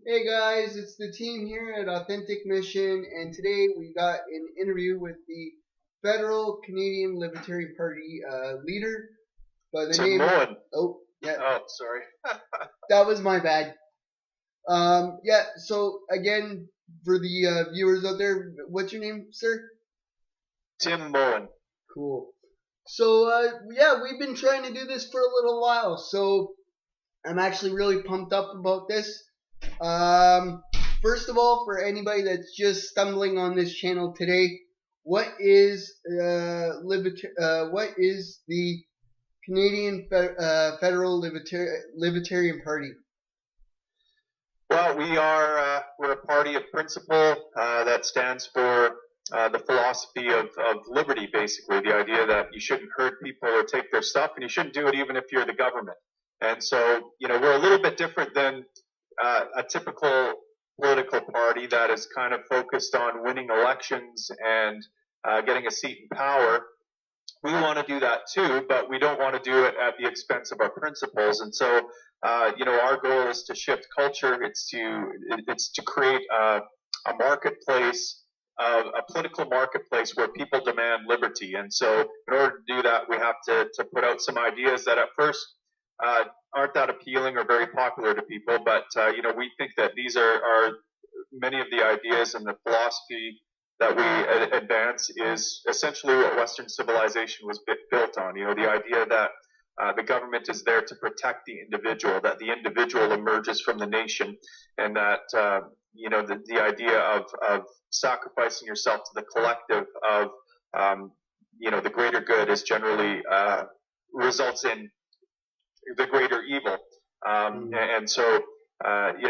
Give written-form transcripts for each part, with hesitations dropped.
Hey guys, it's the team here at Authentic Mission, and today we got an interview with the Federal Canadian Libertarian Party leader by the Tim name. Moen. Oh, yeah, Oh, sorry. that was my bad. Yeah. So again, for the viewers out there, what's your name, sir? Tim Moen. Cool. So yeah, we've been trying to do this for a little while, so I'm actually really pumped up about this. Um, First of all, for anybody that's just stumbling on this channel today, what is what is the Canadian Federal Libertarian Party? Well, we're a party of principle that stands for the philosophy of liberty, basically. The idea that you shouldn't hurt people or take their stuff, and you shouldn't do it even if you're the government. And so, we're a little bit different than a typical political party that is kind of focused on winning elections and getting a seat in power. We want to do that too, but we don't want to do it at the expense of our principles. And so, our goal is to shift culture. It's to create a marketplace, a political marketplace where people demand liberty. And so, in order to do that, we have to put out some ideas that at first aren't that appealing or very popular to people. But we think that these are many of the ideas and the philosophy that we advance is essentially what Western civilization was built on. The idea that the government is there to protect the individual, that the individual emerges from the nation, and that the idea of sacrificing yourself to the collective of the greater good is generally results in the greater evil. And so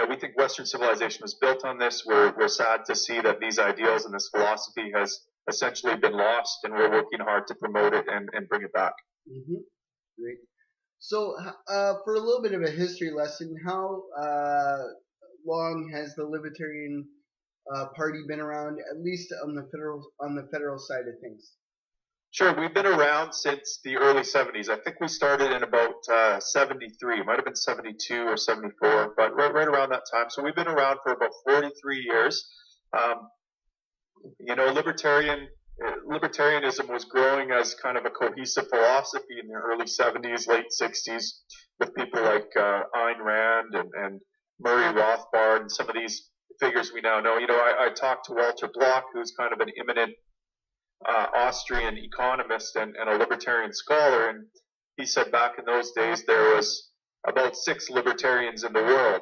we think Western civilization was built on this. We're sad to see that these ideals and this philosophy has essentially been lost, and we're working hard to promote it and bring it back. Mm-hmm. Great. So, for a little bit of a history lesson, how long has the Libertarian Party been around? At least on the federal side of things. Sure, we've been around since the early 70s. I think we started in about 73. It might have been 72 or 74, but right around that time. So we've been around for about 43 years. Libertarianism was growing as kind of a cohesive philosophy in the early 70s, late 60s, with people like Ayn Rand and Murray Rothbard and some of these figures we now know. I talked to Walter Block, who's kind of an eminent Austrian economist and a libertarian scholar, and he said back in those days there was about 6 libertarians in the world,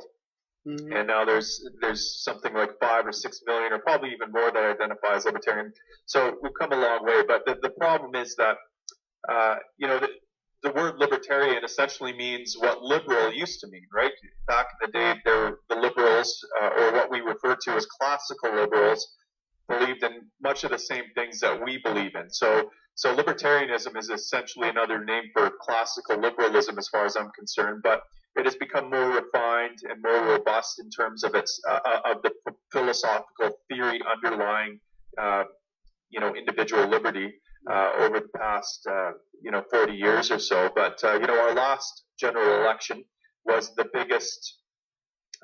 and now there's something like 5 or 6 million, or probably even more, that identify as libertarian. So we've come a long way, but the problem is that the word libertarian essentially means what liberal used to mean, right? Back in the day, the liberals, or what we refer to as classical liberals, believed in much of the same things that we believe in. So libertarianism is essentially another name for classical liberalism, as far as I'm concerned, but it has become more refined and more robust in terms of its of the philosophical theory underlying individual liberty over the past 40 years or so. But our last general election was the biggest,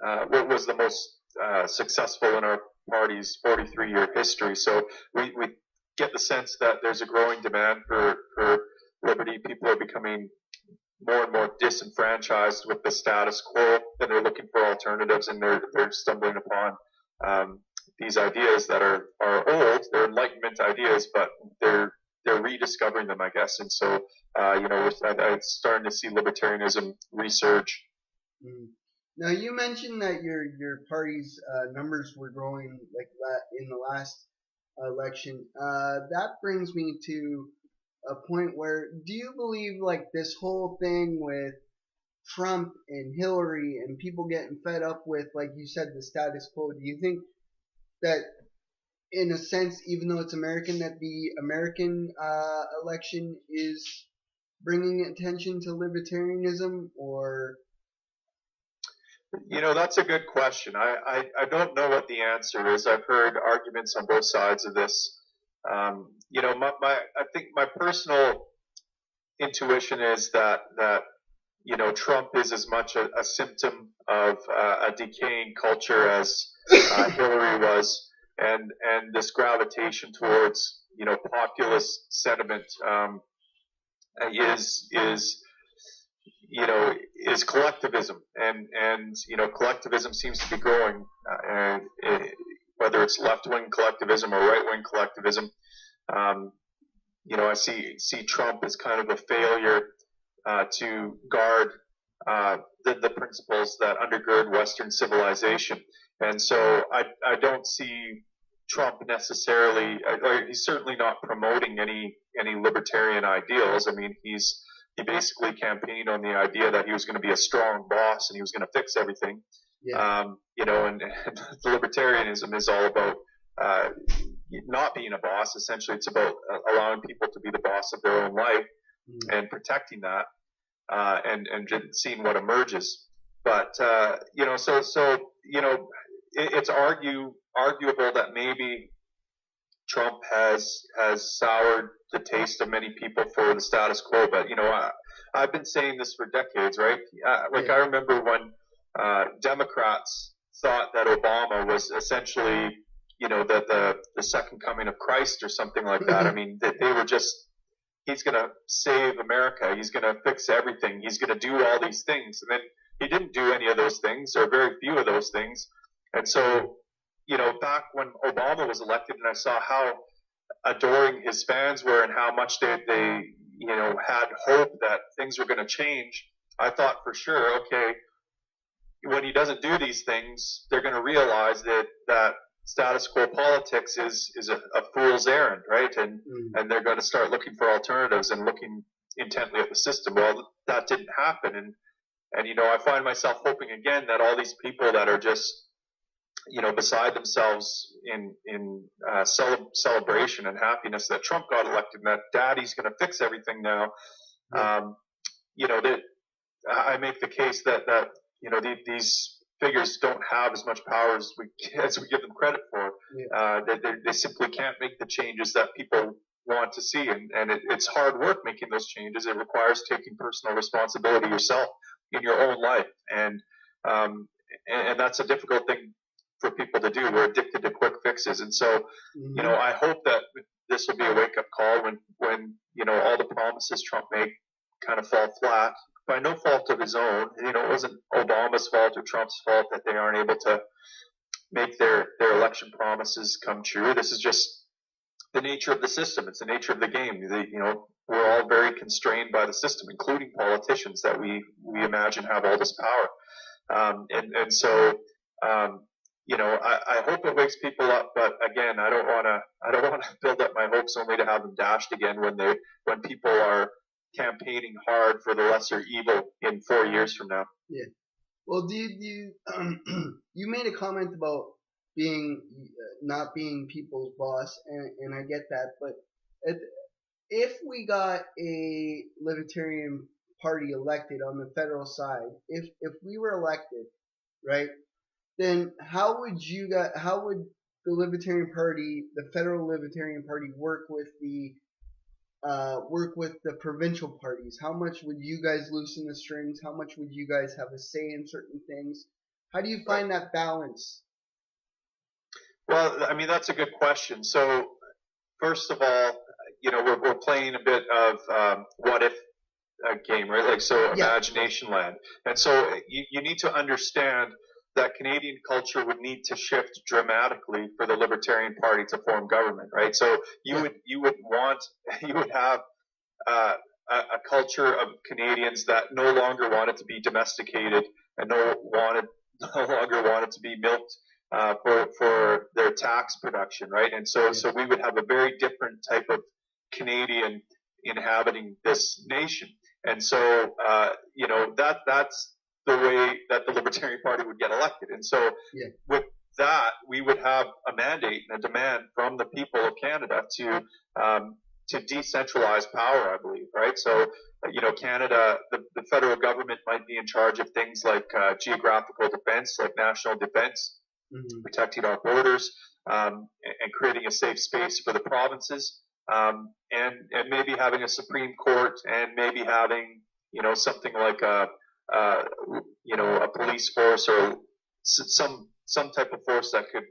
was the most successful in our party's 43-year history. So we get the sense that there's a growing demand for liberty. People are becoming more and more disenfranchised with the status quo, and they're looking for alternatives, and they're stumbling upon these ideas that are old. They're Enlightenment ideas, but they're rediscovering them, I guess. And so we're starting to see libertarianism resurge. Now, you mentioned that your party's numbers were growing like that in the last election. That brings me to a point where, do you believe like this whole thing with Trump and Hillary and people getting fed up with, like you said, the status quo? Do you think that, in a sense, even though it's American, that the American election is bringing attention to libertarianism, or? That's a good question. I don't know what the answer is. I've heard arguments on both sides of this. I think my personal intuition is that Trump is as much a symptom of a decaying culture as Hillary was, and this gravitation towards populist sentiment is collectivism, and collectivism seems to be growing, whether it's left wing collectivism or right wing collectivism. I see Trump as kind of a failure to guard the principles that undergird Western civilization. And so I don't see Trump necessarily, or he's certainly not promoting any libertarian ideals. I mean, he basically campaigned on the idea that he was going to be a strong boss and he was going to fix everything. Yeah. And libertarianism is all about not being a boss. Essentially, it's about allowing people to be the boss of their own life and protecting that, and seeing what emerges. But it's arguable that maybe Trump has soured the taste of many people for the status quo. But I've been saying this for decades, right? I remember when Democrats thought that Obama was essentially the second coming of Christ or something like that. I mean, they were just, he's going to save America. He's going to fix everything. He's going to do all these things. And then he didn't do any of those things, or very few of those things. And so, back when Obama was elected and I saw how adoring his fans were and how much they had hope that things were going to change, I thought for sure, okay, when he doesn't do these things, they're going to realize that status quo politics is a fool's errand, right? And they're going to start looking for alternatives and looking intently at the system. Well, that didn't happen, and I find myself hoping again that all these people that are just beside themselves in celebration and happiness that Trump got elected and that Daddy's going to fix everything now. That I make the case that these figures don't have as much power as we give them credit for. They simply can't make the changes that people want to see, and it's hard work making those changes. It requires taking personal responsibility yourself in your own life, and that's a difficult thing for people to do. We're addicted to quick fixes, and so I hope that this will be a wake up call when all the promises Trump made kind of fall flat by no fault of his own. It wasn't Obama's fault or Trump's fault that they aren't able to make their election promises come true. This is just the nature of the system. It's the nature of the game. We're all very constrained by the system, including politicians that we imagine have all this power. I hope it wakes people up, but again, I don't want to build up my hopes only to have them dashed again when people are campaigning hard for the lesser evil in 4 years from now. Yeah. Well, do you you made a comment about not being people's boss, and I get that, but if we got a Libertarian Party elected on the federal side, if we were elected, right, then how would the Libertarian Party, the federal Libertarian Party, work with the provincial parties? How much would you guys loosen the strings? How much would you guys have a say in certain things? How do you find that balance? Well, I mean, that's a good question. So, first of all, we're playing a bit of what if game, right? Like, so imagination land. And so you need to understand that Canadian culture would need to shift dramatically for the Libertarian Party to form government, right? So you would have a culture of Canadians that no longer wanted to be domesticated and no longer wanted to be milked for their tax production, right? And so we would have a very different type of Canadian inhabiting this nation. And so that's the way that the Libertarian Party would get elected. And so with that, we would have a mandate and a demand from the people of Canada to decentralize power, I believe, right? So, Canada, the federal government might be in charge of things like geographical defense, like national defense, protecting our borders, and creating a safe space for the provinces, and maybe having a Supreme Court, and maybe having, something like a a police force or some type of force that could,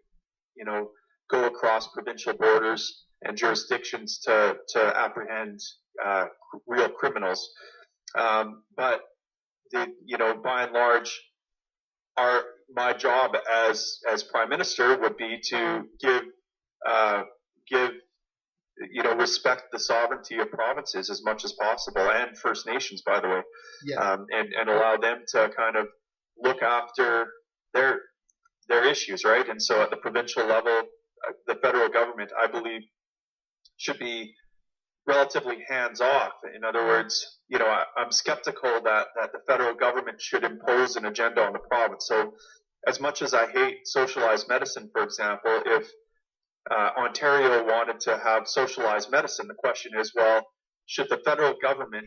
go across provincial borders and jurisdictions to apprehend real criminals. But by and large, my job as prime minister would be to give respect the sovereignty of provinces as much as possible, and First Nations, by the way, and allow them to kind of look after their issues, right? And so at the provincial level, the federal government, I believe, should be relatively hands off. In other words, I'm skeptical that the federal government should impose an agenda on the province. So as much as I hate socialized medicine, for example, if Ontario wanted to have socialized medicine, the question is, well, should the federal government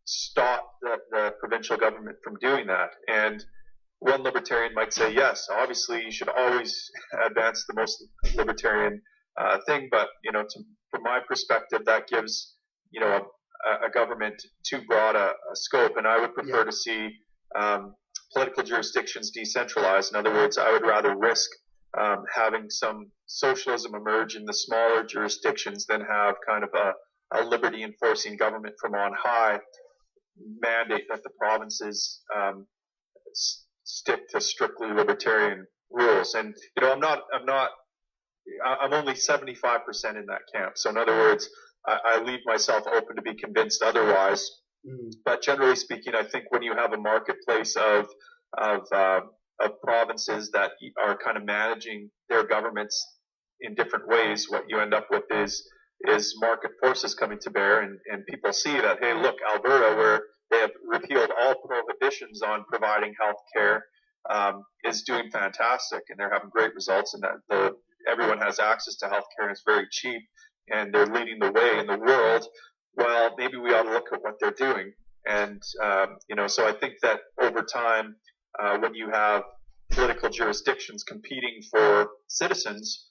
stop the provincial government from doing that? And one libertarian might say, yes, obviously you should always advance the most libertarian thing, but from my perspective, that gives a government too broad a scope, and I would prefer to see political jurisdictions decentralized. In other words, I would rather risk having some socialism emerge in the smaller jurisdictions than have kind of a liberty enforcing government from on high mandate that the provinces stick to strictly libertarian rules. And I'm only 75% in that camp. So in other words, I leave myself open to be convinced otherwise. But generally speaking, I think when you have a marketplace of provinces that are kind of managing their governments in different ways, what you end up with is market forces coming to bear, and people see that, hey, look, Alberta, where they have repealed all prohibitions on providing health care, is doing fantastic, and they're having great results, and that everyone has access to health care, and it's very cheap, and they're leading the way in the world. Well, maybe we ought to look at what they're doing. And, so I think that over time, when you have political jurisdictions competing for citizens,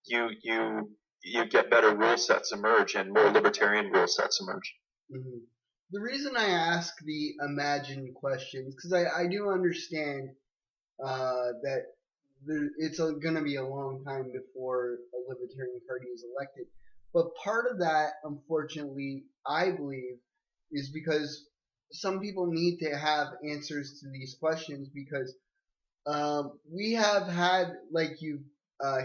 you get better rule sets emerge and more libertarian rule sets emerge. Mm-hmm. The reason I ask the imagined questions, because I do understand that it's going to be a long time before a Libertarian Party is elected. But part of that, unfortunately, I believe, is because some people need to have answers to these questions, because we have had, like you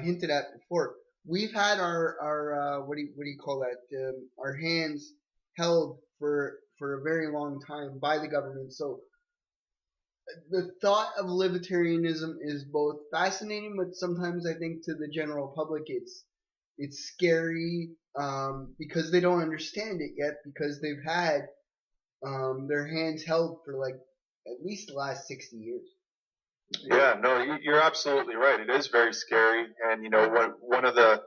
hinted at before, we've had our what do you call that? Our hands held for a very long time by the government. So the thought of libertarianism is both fascinating, but sometimes I think to the general public it's scary, because they don't understand it yet, because they've had their hands held for like at least the last 60 years. Yeah, no, you're absolutely right. It is very scary, and one of the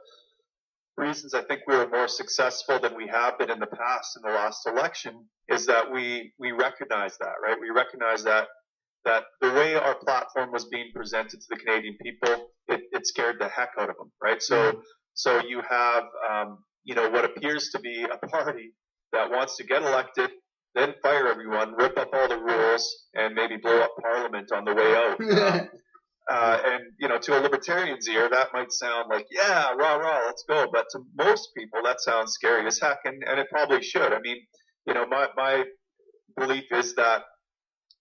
reasons I think we were more successful than we have been in the past in the last election is that we recognize that, right? We recognize that the way our platform was being presented to the Canadian people, it scared the heck out of them, right? So you have what appears to be a party that wants to get elected, then fire everyone, rip up all the rules, and maybe blow up Parliament on the way out. And to a libertarian's ear, that might sound like, yeah, rah rah, let's go. But to most people, that sounds scary as heck, and it probably should. I mean, my belief is that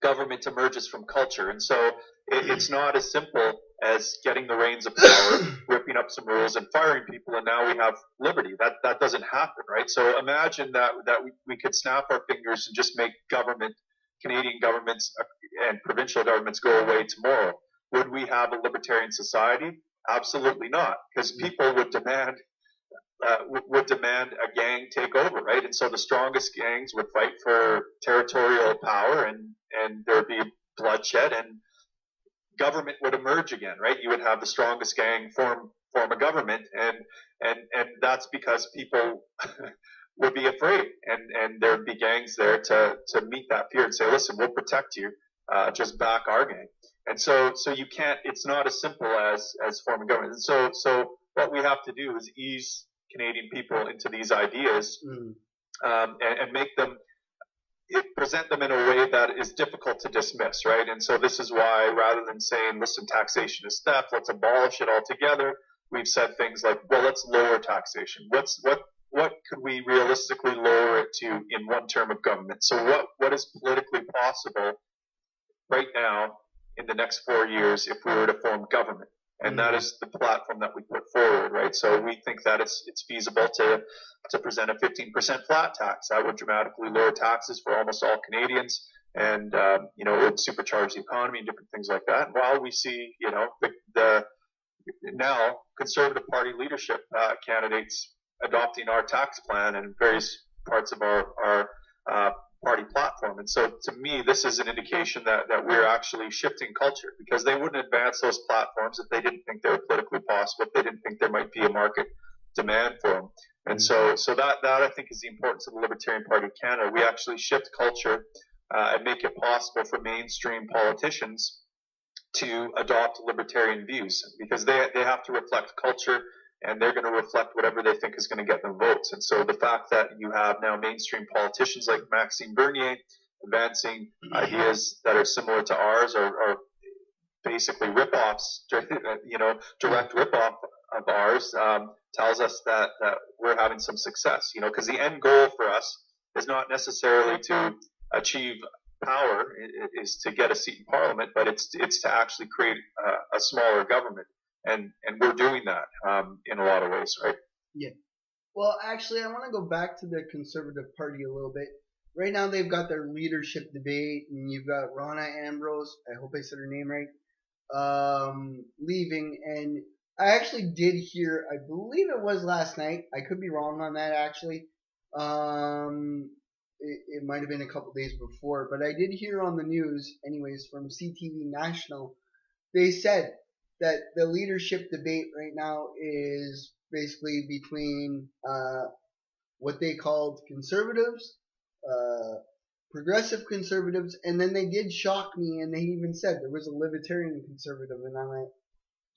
government emerges from culture, and so it's not as simple as getting the reins of power, ripping up some rules, and firing people, and now we have liberty. That doesn't happen, right? So imagine that we could snap our fingers and just make Canadian governments and provincial governments go away tomorrow. Would we have a libertarian society? Absolutely not, because people would demand a gang take over, right? And so the strongest gangs would fight for territorial power, and there would be bloodshed, and government would emerge again, right? You would have the strongest gang form a government, and that's because people would be afraid, and there'd be gangs there to meet that fear and say, listen, we'll protect you, just back our gang. And so you can't, it's not as simple as forming government. And so what we have to do is ease Canadian people into these ideas, and make them, present them in a way that is difficult to dismiss, right? And so this is why, rather than saying, listen, taxation is theft, let's abolish it altogether, we've said things like, well, let's lower taxation. What could we realistically lower it to in one term of government? So what is politically possible right now in the next 4 years if we were to form government? And that is the platform that we put forward, right? So we think that it's feasible to present a 15% flat tax. That would dramatically lower taxes for almost all Canadians, and it would supercharge the economy and different things like that. And while we see, the now Conservative Party leadership candidates adopting our tax plan and various parts of our party platform. And so to me, this is an indication that we're actually shifting culture, because they wouldn't advance those platforms if they didn't think they were politically possible, if they didn't think there might be a market demand for them. And so that I think is the importance of the Libertarian Party of Canada. We actually shift culture and make it possible for mainstream politicians to adopt libertarian views, because they have to reflect culture, and they're going to reflect whatever they think is going to get them votes. And so the fact that you have now mainstream politicians like Maxime Bernier advancing ideas that are similar to ours, are basically rip-offs, direct rip-off of ours, tells us that we're having some success, because the end goal for us is not necessarily to achieve power, is to get a seat in parliament, but it's to actually create a smaller government. And we're doing that in a lot of ways, right? Yeah. Well, actually, I want to go back to the Conservative Party a little bit. Right now, they've got their leadership debate, and you've got Rona Ambrose, I hope I said her name right, leaving. And I actually did hear, I believe it was last night, I could be wrong on that actually, it might have been a couple days before, but I did hear on the news, anyways, from CTV National, they said that the leadership debate right now is basically between what they called conservatives, progressive conservatives, and then they did shock me, and they even said there was a libertarian conservative, and I'm like,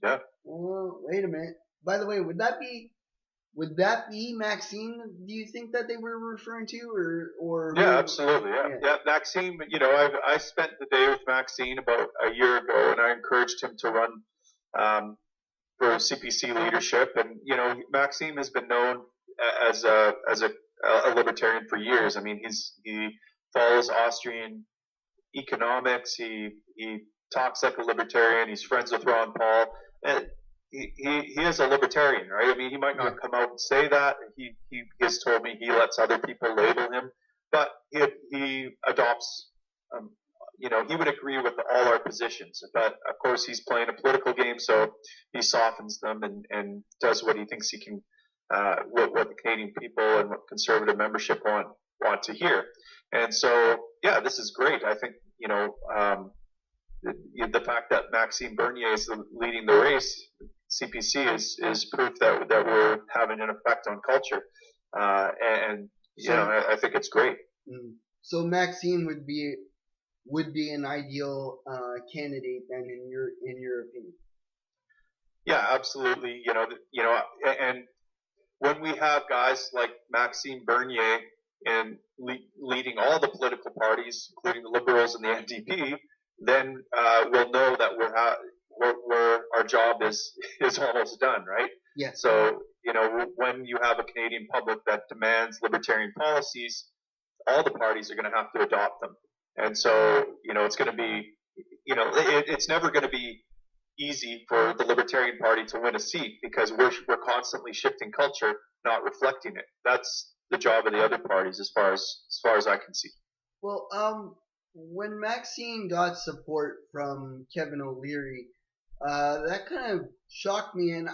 yeah. Well, wait a minute. By the way, would that be Maxine? Do you think that they were referring to, or yeah, absolutely, yeah. Maxime, I spent the day with Maxine about a year ago, and I encouraged him to run for CPC leadership. And Maxime has been known as a libertarian for years. I mean, he follows Austrian economics. He talks like a libertarian. He's friends with Ron Paul, and he is a libertarian, right? I mean, he might not come out and say that. He has told me he lets other people label him, but he adopts. He would agree with all our positions, but of course he's playing a political game, so he softens them and does what he thinks he can, what the Canadian people and what conservative membership want to hear. And so, yeah, this is great. I think, the fact that Maxime Bernier is leading the race, CPC, is proof that we're having an effect on culture. I think it's great. So Maxime would be an ideal candidate then, in your opinion? Yeah, absolutely. And when we have guys like Maxime Bernier and leading all the political parties, including the Liberals and the NDP, then we'll know that our job is almost done, right? Yeah. So when you have a Canadian public that demands libertarian policies, all the parties are going to have to adopt them. And so, it's going to be, it's never going to be easy for the Libertarian Party to win a seat, because we're constantly shifting culture, not reflecting it. That's the job of the other parties, as far as I can see. Well, when Maxine got support from Kevin O'Leary, that kind of shocked me, and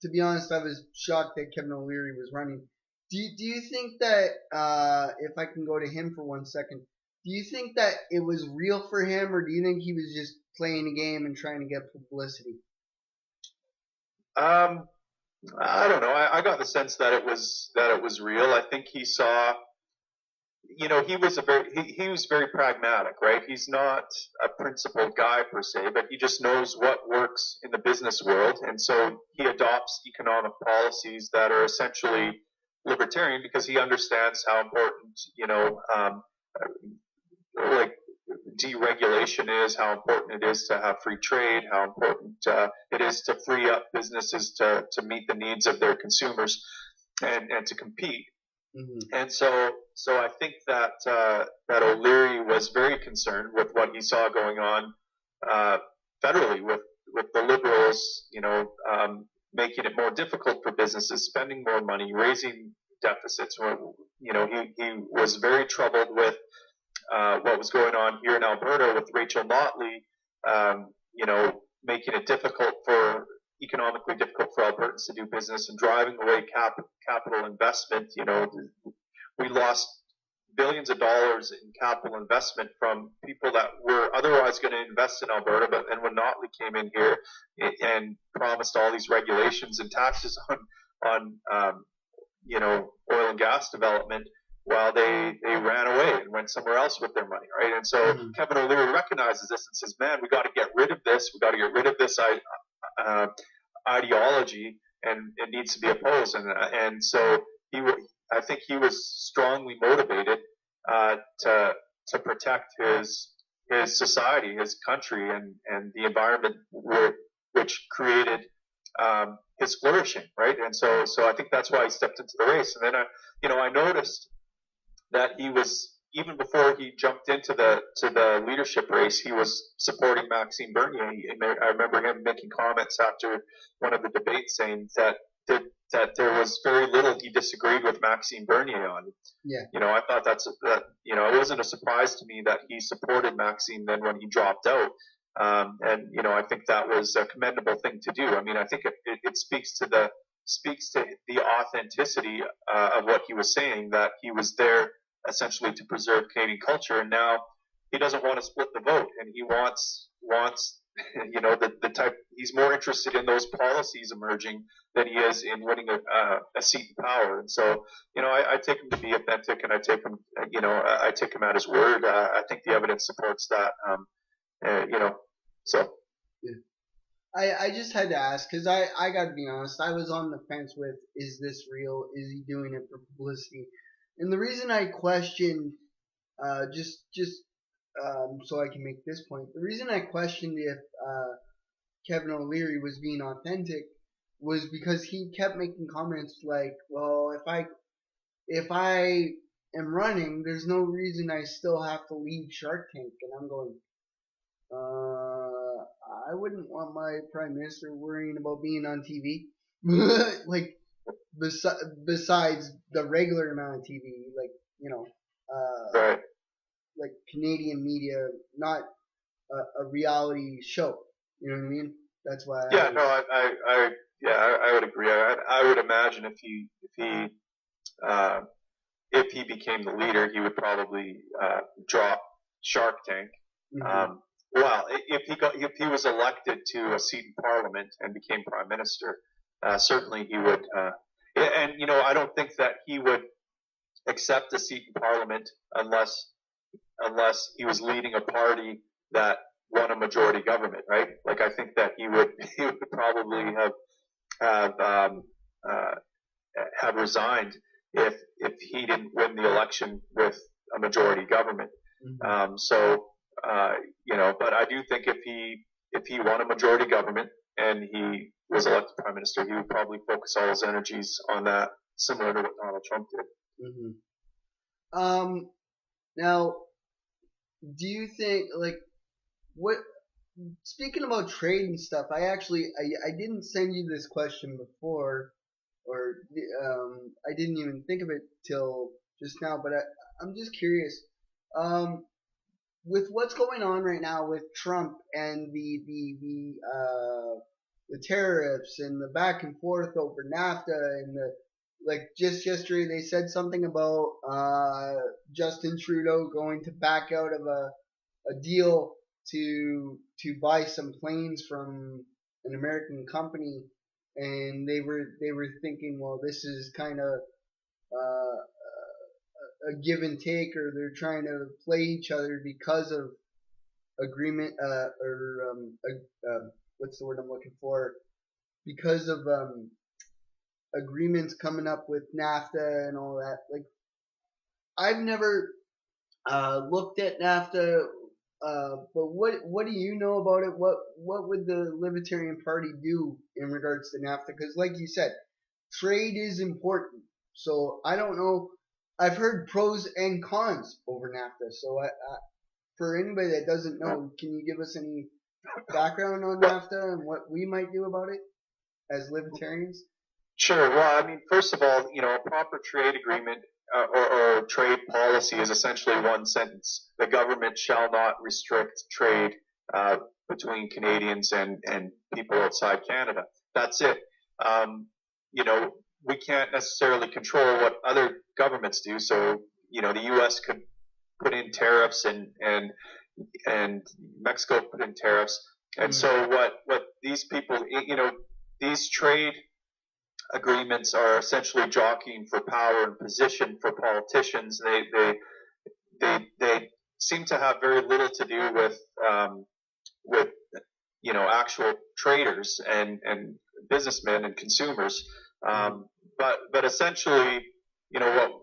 to be honest, I was shocked that Kevin O'Leary was running. Do you think that, if I can go to him for 1 second, do you think that it was real for him, or do you think he was just playing a game and trying to get publicity? I don't know. I got the sense that it was real. I think he saw, he was very pragmatic, right? He's not a principled guy per se, but he just knows what works in the business world, and so he adopts economic policies that are essentially libertarian, because he understands how important, like deregulation is, how important it is to have free trade, how important it is to free up businesses to meet the needs of their consumers and to compete. Mm-hmm. And so I think that that O'Leary was very concerned with what he saw going on federally with the Liberals, making it more difficult for businesses, spending more money, raising deficits. He was very troubled with what was going on here in Alberta with Rachel Notley, making it economically difficult for Albertans to do business and driving away capital investment. We lost billions of dollars in capital investment from people that were otherwise going to invest in Alberta, and when Notley came in here and promised all these regulations and taxes on oil and gas development, while they ran away and went somewhere else with their money, right? And so Kevin O'Leary recognizes this and says, "Man, we got to get rid of this. We got to get rid of this ideology, and it needs to be opposed." And so I think he was strongly motivated to protect his society, his country, and the environment which created his flourishing, right? And so I think that's why he stepped into the race. And then I noticed that he was, even before he jumped into the leadership race, he was supporting Maxime Bernier. I remember him making comments after one of the debates saying that there was very little he disagreed with Maxime Bernier on. Yeah. I thought it wasn't a surprise to me that he supported Maxime then when he dropped out. I think that was a commendable thing to do. I mean, I think it speaks to the authenticity of what he was saying, that he was there essentially to preserve Canadian culture, and now he doesn't want to split the vote, and he wants the type. He's more interested in those policies emerging than he is in winning a seat in power. And so, I take him to be authentic, and I take him at his word. I think the evidence supports that. So. Yeah. I just had to ask, because I got to be honest, I was on the fence with, is this real? Is he doing it for publicity? And the reason I questioned, just so I can make this point, the reason I questioned if Kevin O'Leary was being authentic was because he kept making comments like, well, if I am running, there's no reason I still have to leave Shark Tank. And I'm going, I wouldn't want my prime minister worrying about being on TV. Like, besides the regular amount of TV, right. Like Canadian media, not a reality show. You know what I mean? That's why. I would agree. I would imagine if he became the leader, he would probably drop Shark Tank. Mm-hmm. Well, if he was elected to a seat in Parliament and became Prime Minister, certainly he would. I don't think that he would accept a seat in Parliament unless he was leading a party that won a majority government, right? Like, I think that he would probably have resigned if he didn't win the election with a majority government. Mm-hmm. But I do think if he won a majority government and he was elected Prime Minister, he would probably focus all his energies on that, similar to what Donald Trump did. Mm-hmm. Now, do you think, speaking about trade and stuff, I didn't send you this question before, or I didn't even think of it till just now, but I'm just curious. With what's going on right now with Trump and the tariffs and the back and forth over NAFTA and just yesterday they said something about Justin Trudeau going to back out of a deal to buy some planes from an American company, and they were thinking, well, this is kind of a give and take, or they're trying to play each other because of agreement, what's the word I'm looking for? Because of agreements coming up with NAFTA and all that. Like, I've never looked at NAFTA. But what do you know about it? What would the Libertarian Party do in regards to NAFTA? Because, like you said, trade is important. So I don't know. I've heard pros and cons over NAFTA. So for anybody that doesn't know, can you give us any background on NAFTA and what we might do about it as libertarians? Sure. Well, I mean, first of all, a proper trade agreement or trade policy is essentially one sentence. The government shall not restrict trade uh, between Canadians and people outside Canada. That's it. Um, we can't necessarily control what other governments do. So, the U.S. could put in tariffs and Mexico put in tariffs. And so what these people, these trade agreements are essentially jockeying for power and position for politicians. They seem to have very little to do with actual traders and businessmen and consumers. But essentially,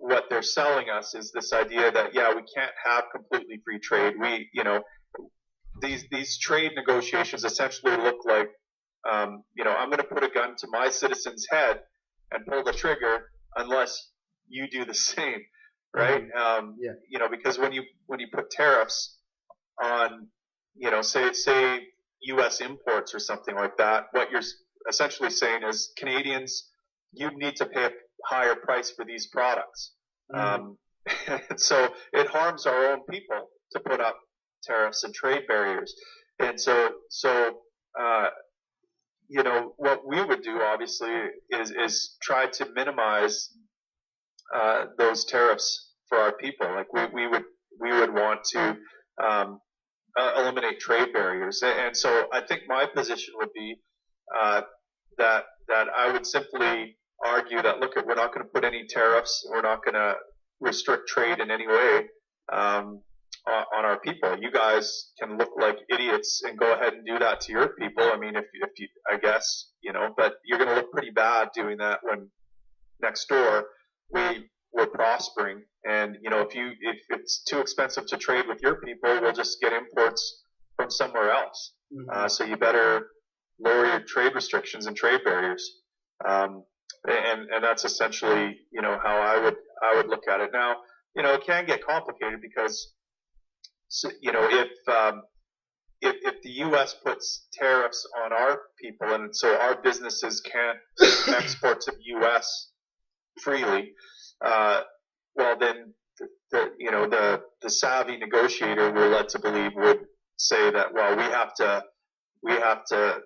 what they're selling us is this idea that we can't have completely free trade. These trade negotiations essentially look like I'm going to put a gun to my citizen's head and pull the trigger unless you do the same, right? Because when you put tariffs on, say U.S. imports or something like that, what you're essentially saying is Canadians, you need to pay a higher price for these products. So it harms our own people to put up tariffs and trade barriers, and so what we would do obviously is try to minimize those tariffs for our people. Like we would want to eliminate trade barriers, and so I think my position would be that I would simply argue that we're not going to put any tariffs, we're not going to restrict trade in any way. On our people, you guys can look like idiots and go ahead and do that to your people. I mean, if you, I guess, but you're going to look pretty bad doing that when next door we're prospering. And if it's too expensive to trade with your people, we'll just get imports from somewhere else. So you better lower your trade restrictions and trade barriers. And that's essentially how I would look at it. Now it can get complicated because if the U.S. puts tariffs on our people and so our businesses can't export to the U.S. freely, well then the savvy negotiator we're led to believe would say that we have to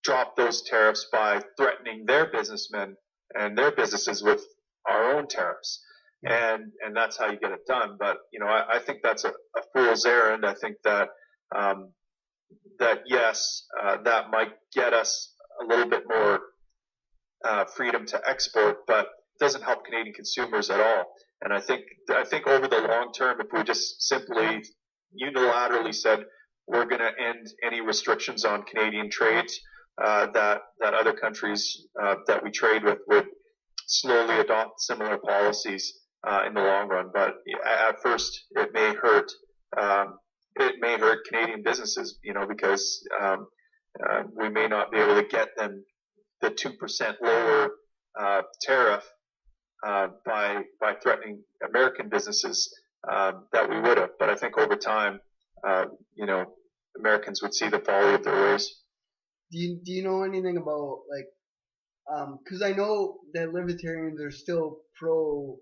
drop those tariffs by threatening their businessmen and their businesses with our own tariffs. And that's how you get it done. But I think that's a fool's errand. I think that yes, that might get us a little bit more freedom to export, but it doesn't help Canadian consumers at all. And I think over the long term, if we just simply unilaterally said we're going to end any restrictions on Canadian trade, that other countries that we trade with would slowly adopt similar policies in the long run. But at first, it may hurt. It may hurt Canadian businesses, because we may not be able to get them the 2% lower tariff by threatening American businesses that we would have. But I think over time, Americans would see the folly of their ways. Do you know anything about because I know that libertarians are still pro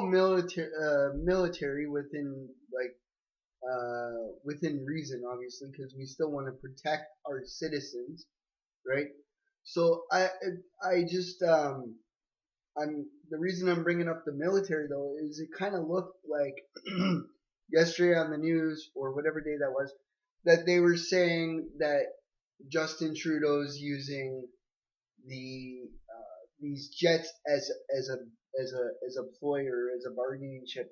military within within reason, obviously, because we still want to protect our citizens, right? So I just the reason I'm bringing up the military though is it kind of looked like yesterday on the news or whatever day that was that they were saying that Justin Trudeau's using these jets as a ploy or as a bargaining chip.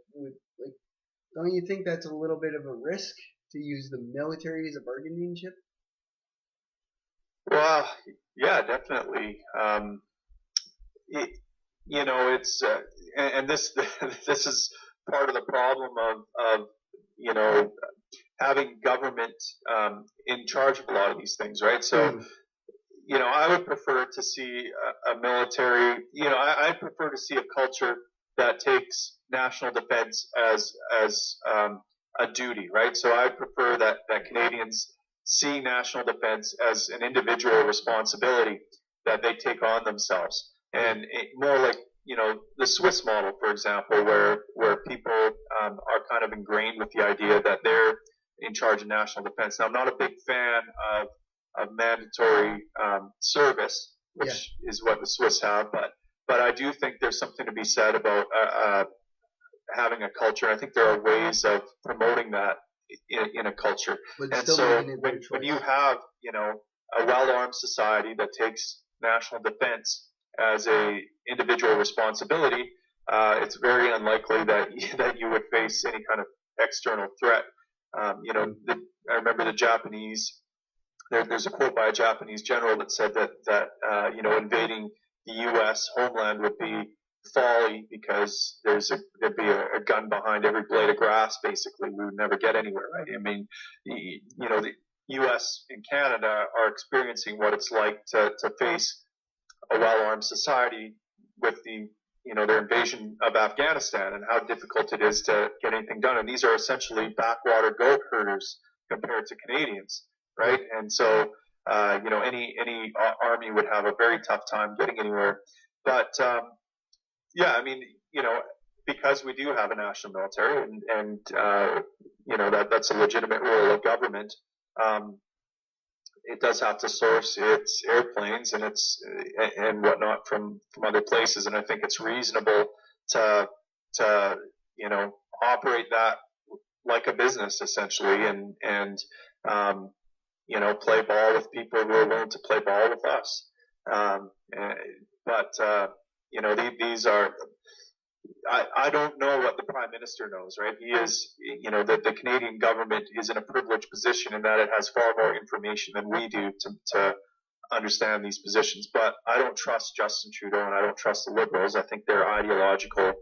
Don't you think that's a little bit of a risk to use the military as a bargaining chip? Well, yeah, definitely. it's and this this is part of the problem of having government in charge of a lot of these things, right? So I would prefer to see a military. I'd prefer to see a culture that takes national defense as a duty, right? So I prefer that Canadians see national defense as an individual responsibility that they take on themselves, and more like the Swiss model, for example, where people are kind of ingrained with the idea that they're in charge of national defense. Now, I'm not a big fan of mandatory service, which is what the Swiss have, but I do think there's something to be said about having a culture. I think there are ways of promoting that in a culture. But and so when you have a well-armed society that takes national defense as a individual responsibility, it's very unlikely that you would face any kind of external threat. I remember the Japanese. There's a quote by a Japanese general that said that invading the U.S. homeland would be folly because there'd be a gun behind every blade of grass. Basically, we would never get anywhere, right? I mean, the U.S. and Canada are experiencing what it's like to face a well-armed society with their invasion of Afghanistan and how difficult it is to get anything done. And these are essentially backwater goat herders compared to Canadians, right? And so, any army would have a very tough time getting anywhere. But I mean, because we do have a national military, and that's a legitimate role of government. It does have to source its airplanes and whatnot from other places, and I think it's reasonable to operate that like a business essentially, and play ball with people who are willing to play ball with us. These are. I don't know what the Prime Minister knows, right? He is, the Canadian government is in a privileged position in that it has far more information than we do to understand these positions. But I don't trust Justin Trudeau and I don't trust the Liberals. I think they're ideologically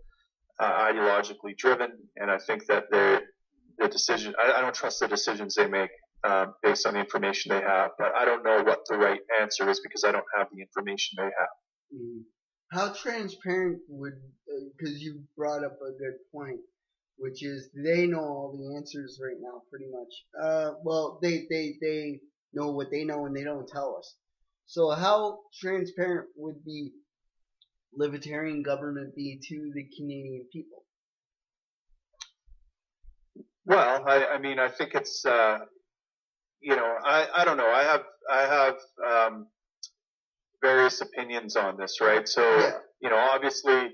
driven, and I think that I don't trust the decisions they make based on the information they have. But I don't know what the right answer is because I don't have the information they have. Mm. How transparent would, because you brought up a good point, which is they know all the answers right now, pretty much. Well, they know what they know and they don't tell us. So how transparent would the Libertarian government be to the Canadian people? Well, I mean, I think it's, I don't know. I have various opinions on this, right? So, obviously,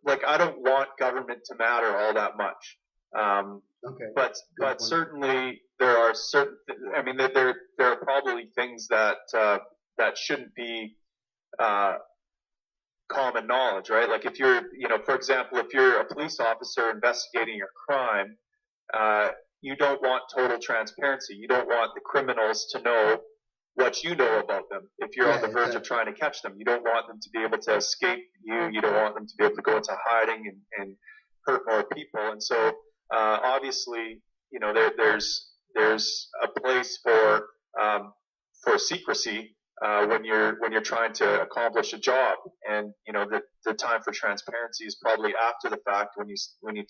like, I don't want government to matter all that much. But certainly there are there are probably things that shouldn't be common knowledge, right? Like if you're, for example, if you're a police officer investigating a crime, you don't want total transparency. You don't want the criminals to know what you know about them. If you're on the verge of trying to catch them, you don't want them to be able to escape you. You don't want them to be able to go into hiding and hurt more people. And so, obviously, there's a place for secrecy when you're trying to accomplish a job, and the time for transparency is probably after the fact when you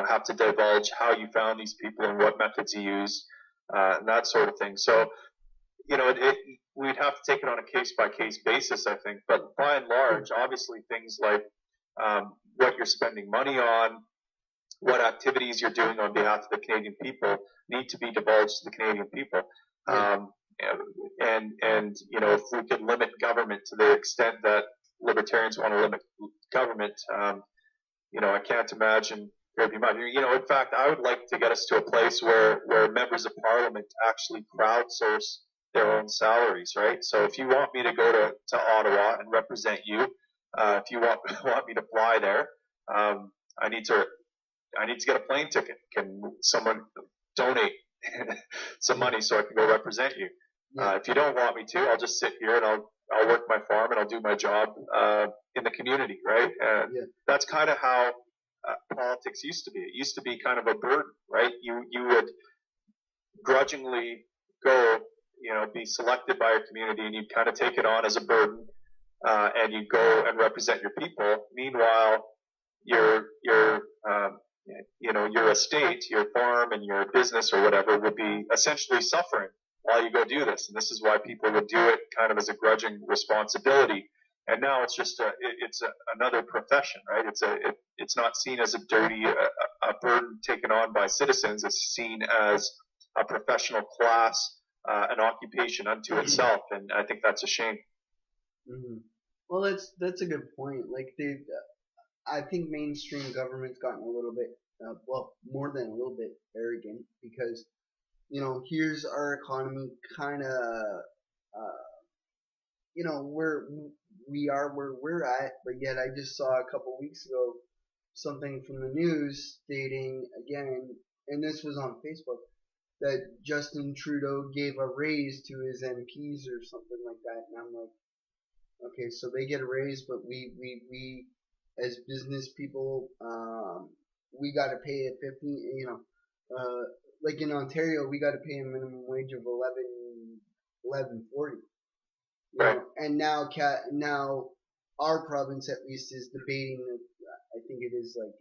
have to divulge how you found these people and what methods you use, and that sort of thing. So we'd have to take it on a case by case basis, I think. But by and large, obviously things like what you're spending money on, what activities you're doing on behalf of the Canadian people need to be divulged to the Canadian people. If we could limit government to the extent that libertarians want to limit government, I can't imagine there'd be much. In fact, I would like to get us to a place where members of parliament actually crowdsource their own salaries, right? So if you want me to go to Ottawa and represent you, if you want me to fly there, I need to get a plane ticket. Can someone donate some money so I can go represent you? If you don't want me to, I'll just sit here and I'll work my farm and I'll do my job in the community, right? And Yeah. that's kind of how politics used to be. It used to be kind of a burden, right? You would grudgingly go, be selected by a community, and you'd kind of take it on as a burden, and you'd go and represent your people. Meanwhile, your your estate, your farm, and your business or whatever would be essentially suffering while you go do this. And this is why people would do it kind of as a grudging responsibility. And now it's just another profession, right? It's not seen as a dirty a burden taken on by citizens. It's seen as a professional class, an occupation unto itself, and I think that's a shame. Mm-hmm. Well, that's a good point. Like I think mainstream government's gotten a little bit, well, more than a little bit arrogant because, here's our economy kind of, we are where we're at, but yet I just saw a couple weeks ago something from the news stating again, and this was on Facebook, that Justin Trudeau gave a raise to his MPs or something like that, and I'm like, okay, so they get a raise, but we as business people, we got to pay a 15, like in Ontario, we got to pay a minimum wage of 11.40. Right. And now our province at least is debating. I think it is like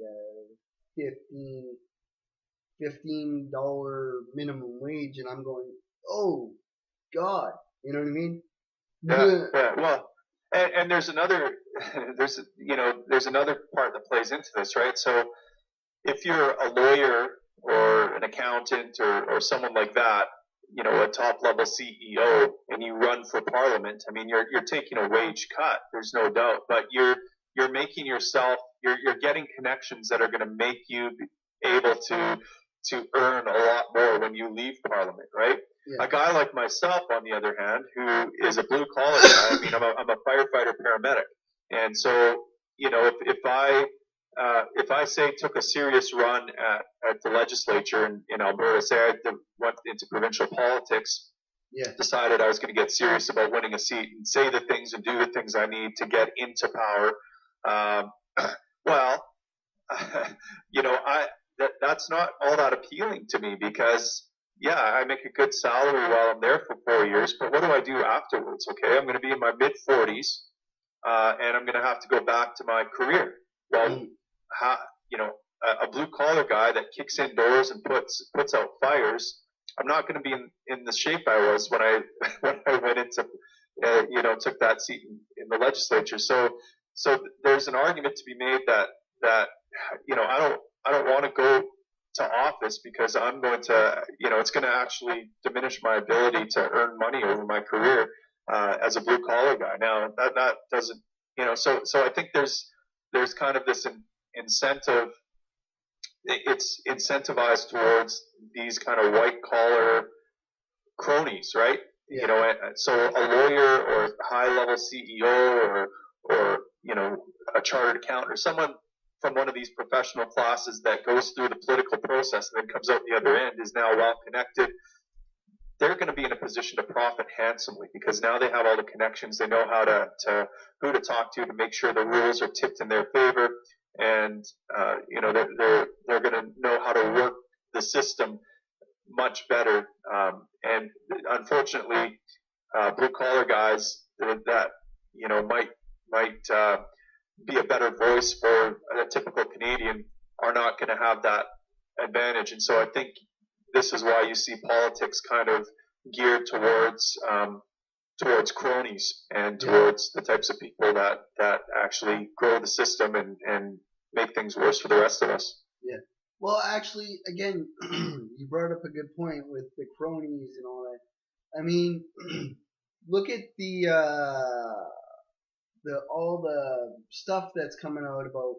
$15 minimum wage, and I'm going, oh God, you know what I mean? Yeah. Well, and there's another there's another part that plays into this, right? So if you're a lawyer or an accountant or someone like that, a top level CEO, and you run for parliament, I mean, you're taking a wage cut. There's no doubt, but you're making yourself, you're getting connections that are going to make you able to earn a lot more when you leave parliament, right? Yeah. A guy like myself, on the other hand, who is a blue collar guy, I mean, I'm a firefighter paramedic, and so if I say took a serious run at the legislature in Alberta, say I went into provincial politics, yeah, decided I was going to get serious about winning a seat and say the things and do the things I need to get into power, well, that's not all that appealing to me because, yeah, I make a good salary while I'm there for 4 years, but what do I do afterwards? Okay, I'm going to be in my mid 40s, and I'm going to have to go back to my career. Well, a blue collar guy that kicks in doors and puts out fires, I'm not going to be in the shape I was when I went into took that seat in the legislature. So there's an argument to be made that I don't want to go to office because I'm going to it's going to actually diminish my ability to earn money over my career as a blue collar guy. Now that doesn't so I think there's kind of this incentive. It's incentivized towards these kind of white collar cronies, right? Yeah. So a lawyer or a high level CEO or a chartered accountant or someone from one of these professional classes that goes through the political process and then comes out the other end is now well connected. They're going to be in a position to profit handsomely because now they have all the connections. They know who to talk to make sure the rules are tipped in their favor, and they're going to know how to work the system much better. And unfortunately, blue collar guys that might be a better voice for a typical Canadian are not going to have that advantage. And so I think this is why you see politics kind of geared towards cronies and towards the types of people that actually grow the system and make things worse for the rest of us. Yeah. Well, actually, again, you brought up a good point with the cronies and all that. I mean, look at all the stuff that's coming out about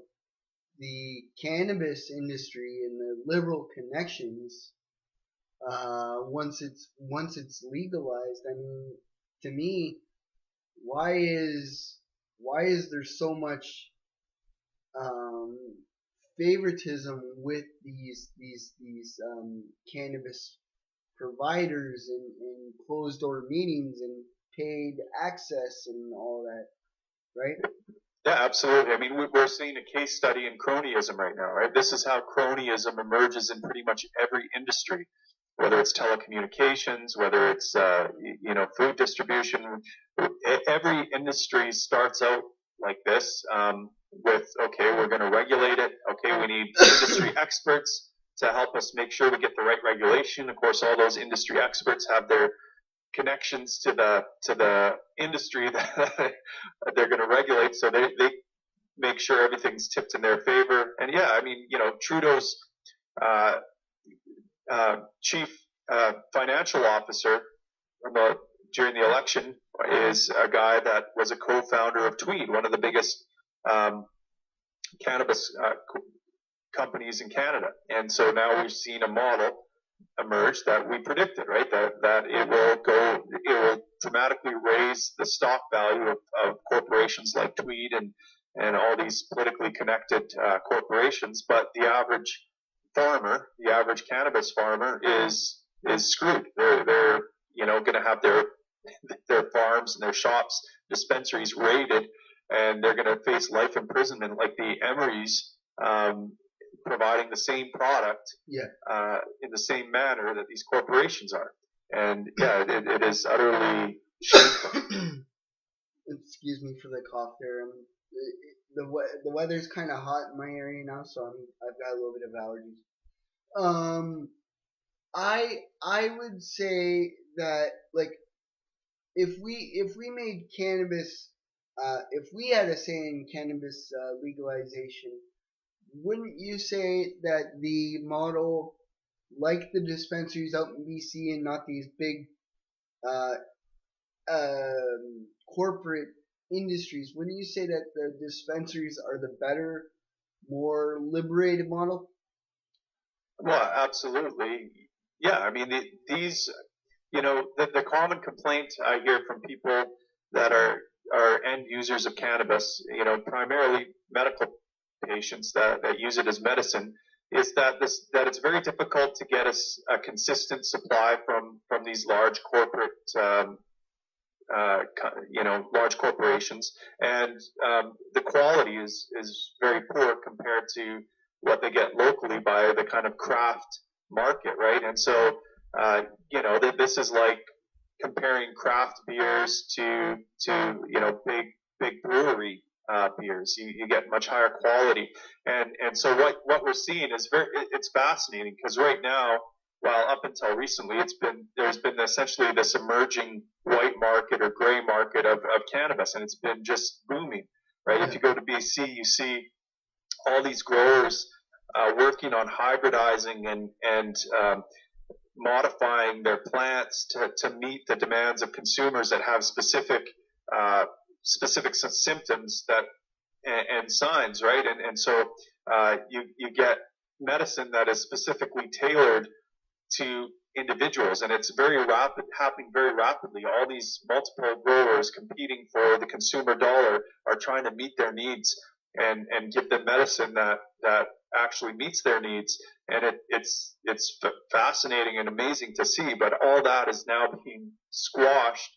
the cannabis industry and the liberal connections. Once it's legalized, I mean, to me, why is there so much favoritism with these cannabis providers and closed door meetings and paid access and all that, right? Yeah, absolutely. I mean, we're seeing a case study in cronyism right now, right? This is how cronyism emerges in pretty much every industry, whether it's telecommunications, whether it's food distribution. Every industry starts out like this, with, okay, we're going to regulate it. Okay, we need industry experts to help us make sure we get the right regulation. Of course, all those industry experts have their connections to the industry that they're going to regulate, so they make sure everything's tipped in their favor. And yeah, I mean, Trudeau's uh, chief financial officer during the election is a guy that was a co-founder of Tweed, one of the biggest cannabis companies in Canada. And so now we've seen a model emerge that we predicted, right? That it will dramatically raise the stock value of corporations like Tweed and all these politically connected corporations. But the average farmer, the average cannabis farmer, is screwed. They're going to have their farms and their shops, dispensaries raided, and they're going to face life imprisonment like the Emerys, providing the same product in the same manner that these corporations are. And yeah, it is utterly shameful. Excuse me for the cough there. The weather's kind of hot in my area now, so I've got a little bit of allergies. I would say that, like, if we made cannabis, if we had a say in cannabis legalization, wouldn't you say that the model, like the dispensaries out in BC and not these big corporate industries, wouldn't you say that the dispensaries are the better, more liberated model? Well, absolutely. Yeah, I mean, these, the common complaint I hear from people that are end users of cannabis, primarily medical patients that use it as medicine, is that it's very difficult to get a consistent supply from these large corporate large corporations, and the quality is very poor compared to what they get locally by the kind of craft market, right? And so this is like comparing craft beers to big brewery beers. You get much higher quality, and so what we're seeing is it's fascinating, because right now, well, up until recently, there's been essentially this emerging white market or gray market of cannabis, and it's been just booming, right? If you go to BC, you see all these growers working on hybridizing and modifying their plants to meet the demands of consumers that have specific symptoms and signs, right? And so you get medicine that is specifically tailored to individuals, and it's happening very rapidly. All these multiple growers competing for the consumer dollar are trying to meet their needs and give them medicine that actually meets their needs. And it's fascinating and amazing to see, but all that is now being squashed.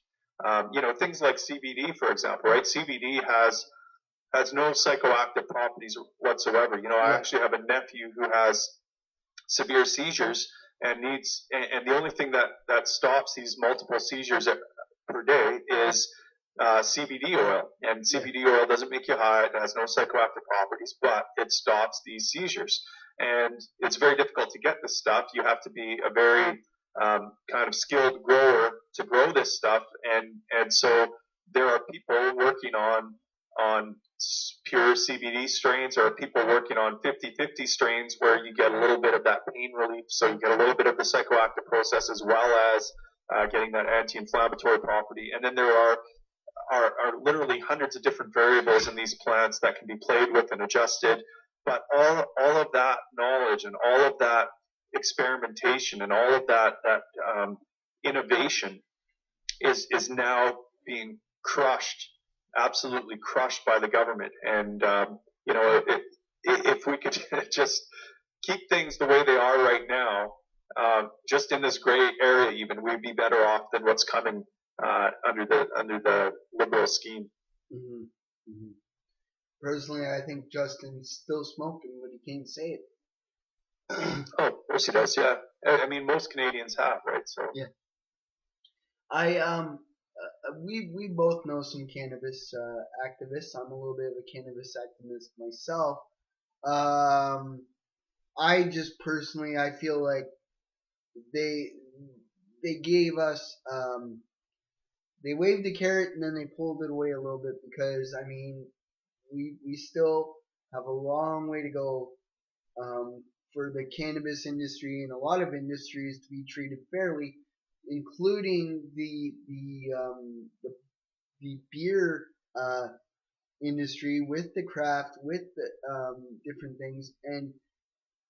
Things like CBD, for example, right? CBD has no psychoactive properties whatsoever. I actually have a nephew who has severe seizures and the only thing that stops these multiple seizures per day is CBD oil. And CBD oil doesn't make you high, it has no psychoactive properties, but it stops these seizures. And it's very difficult to get this stuff. You have to be a very kind of skilled grower to grow this stuff, and so there are people working on pure CBD strains, or people working on 50-50 strains where you get a little bit of that pain relief, so you get a little bit of the psychoactive process as well as getting that anti-inflammatory property. And then there are literally hundreds of different variables in these plants that can be played with and adjusted. But all of that knowledge and all of that experimentation and all of that innovation is now being crushed, absolutely crushed by the government. And if we could just keep things the way they are right now, just in this gray area, even, we'd be better off than what's coming under the liberal scheme. Mm-hmm. Mm-hmm. Personally, I think Justin's still smoking, but he can't say it. Oh, of course he does. Yeah, I mean most Canadians have, right? So yeah, I we both know some cannabis activists. I'm a little bit of a cannabis activist myself. I just personally, I feel like they they gave us they waved the carrot and then they pulled it away a little bit because I mean we still have a long way to go for the cannabis industry and a lot of industries to be treated fairly, including the beer industry with the craft with the different things. And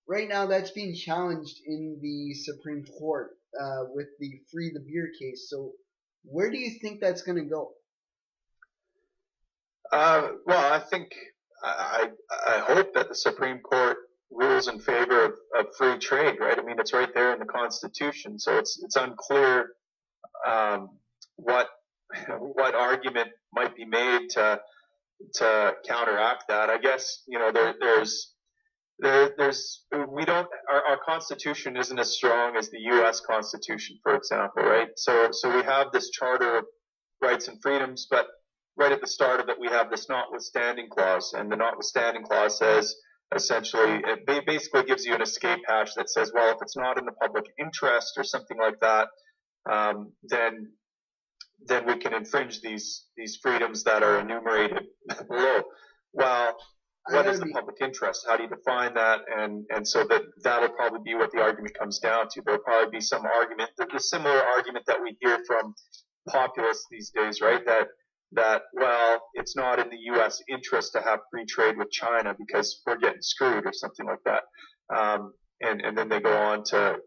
right now that's being challenged in the Supreme Court with the Free the Beer case. So where do you think that's going to go? well, I think I hope that the Supreme Court rules in favor of free trade, right? I mean, it's right there in the Constitution, so it's unclear what what argument might be made to counteract that. I guess there's we don't our Constitution isn't as strong as the U.S. Constitution, for example, right? So we have this Charter of Rights and Freedoms, but right at the start of it we have this notwithstanding clause, and the notwithstanding clause says essentially it basically gives you an escape hatch that says, well, if it's not in the public interest or something like that, then we can infringe these freedoms that are enumerated below. Well, what is the public interest? How do you define that? And so that'll probably be what the argument comes down to. There'll probably be some argument, the similar argument that we hear from populists these days, right? That well, it's not in the U.S. interest to have free trade with China because we're getting screwed or something like that. And then they go on to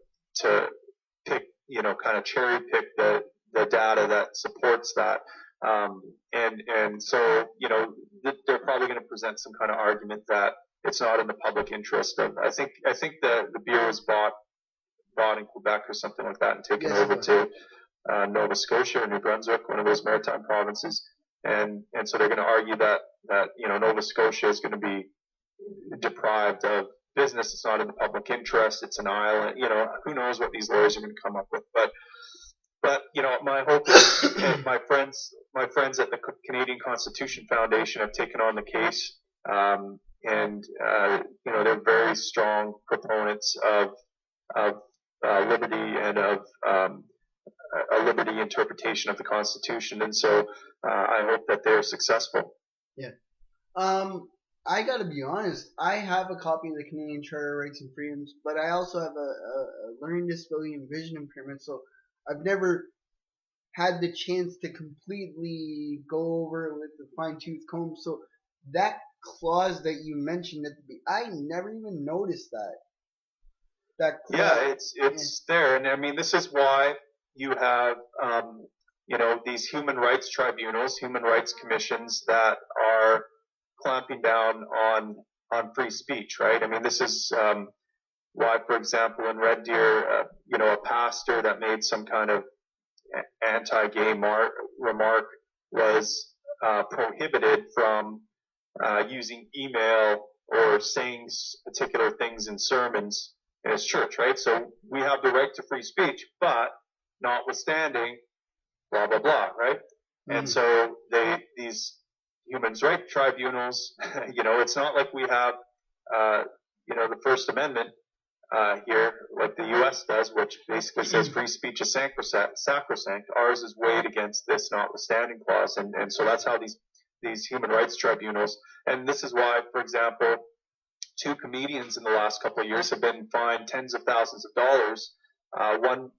pick, kind of cherry pick the data that supports that. And so, they're probably going to present some kind of argument that it's not in the public interest. And I think the beer was bought in Quebec or something like that and taken over to Nova Scotia or New Brunswick, one of those maritime provinces. And so they're going to argue that Nova Scotia is going to be deprived of business. It's not in the public interest. It's an island. Who knows what these lawyers are going to come up with. But my hope is, and my friends at the Canadian Constitution Foundation have taken on the case, and they're very strong proponents of liberty and of a liberty interpretation of the Constitution, and so I hope that they're successful. Yeah. I gotta be honest, I have a copy of the Canadian Charter of Rights and Freedoms, but I also have a learning disability and vision impairment, so I've never had the chance to completely go over it with the fine-tooth comb. So that clause that you mentioned I never even noticed that. That clause, yeah, it's there, and I mean this is why you have these human rights tribunals, human rights commissions that are clamping down on free speech, right? I mean this is why, for example, in Red Deer, a pastor that made some kind of anti-gay remark was prohibited from using email or saying particular things in sermons in his church, right? So we have the right to free speech, but notwithstanding, blah, blah, blah, right? Mm-hmm. And so these human rights tribunals, it's not like we have, the First Amendment here, like the U.S. does, which basically says free speech is sacrosanct. Ours is weighed against this notwithstanding clause, and so that's how these human rights tribunals. And this is why, for example, 2 comedians in the last couple of years have been fined tens of thousands of dollars. One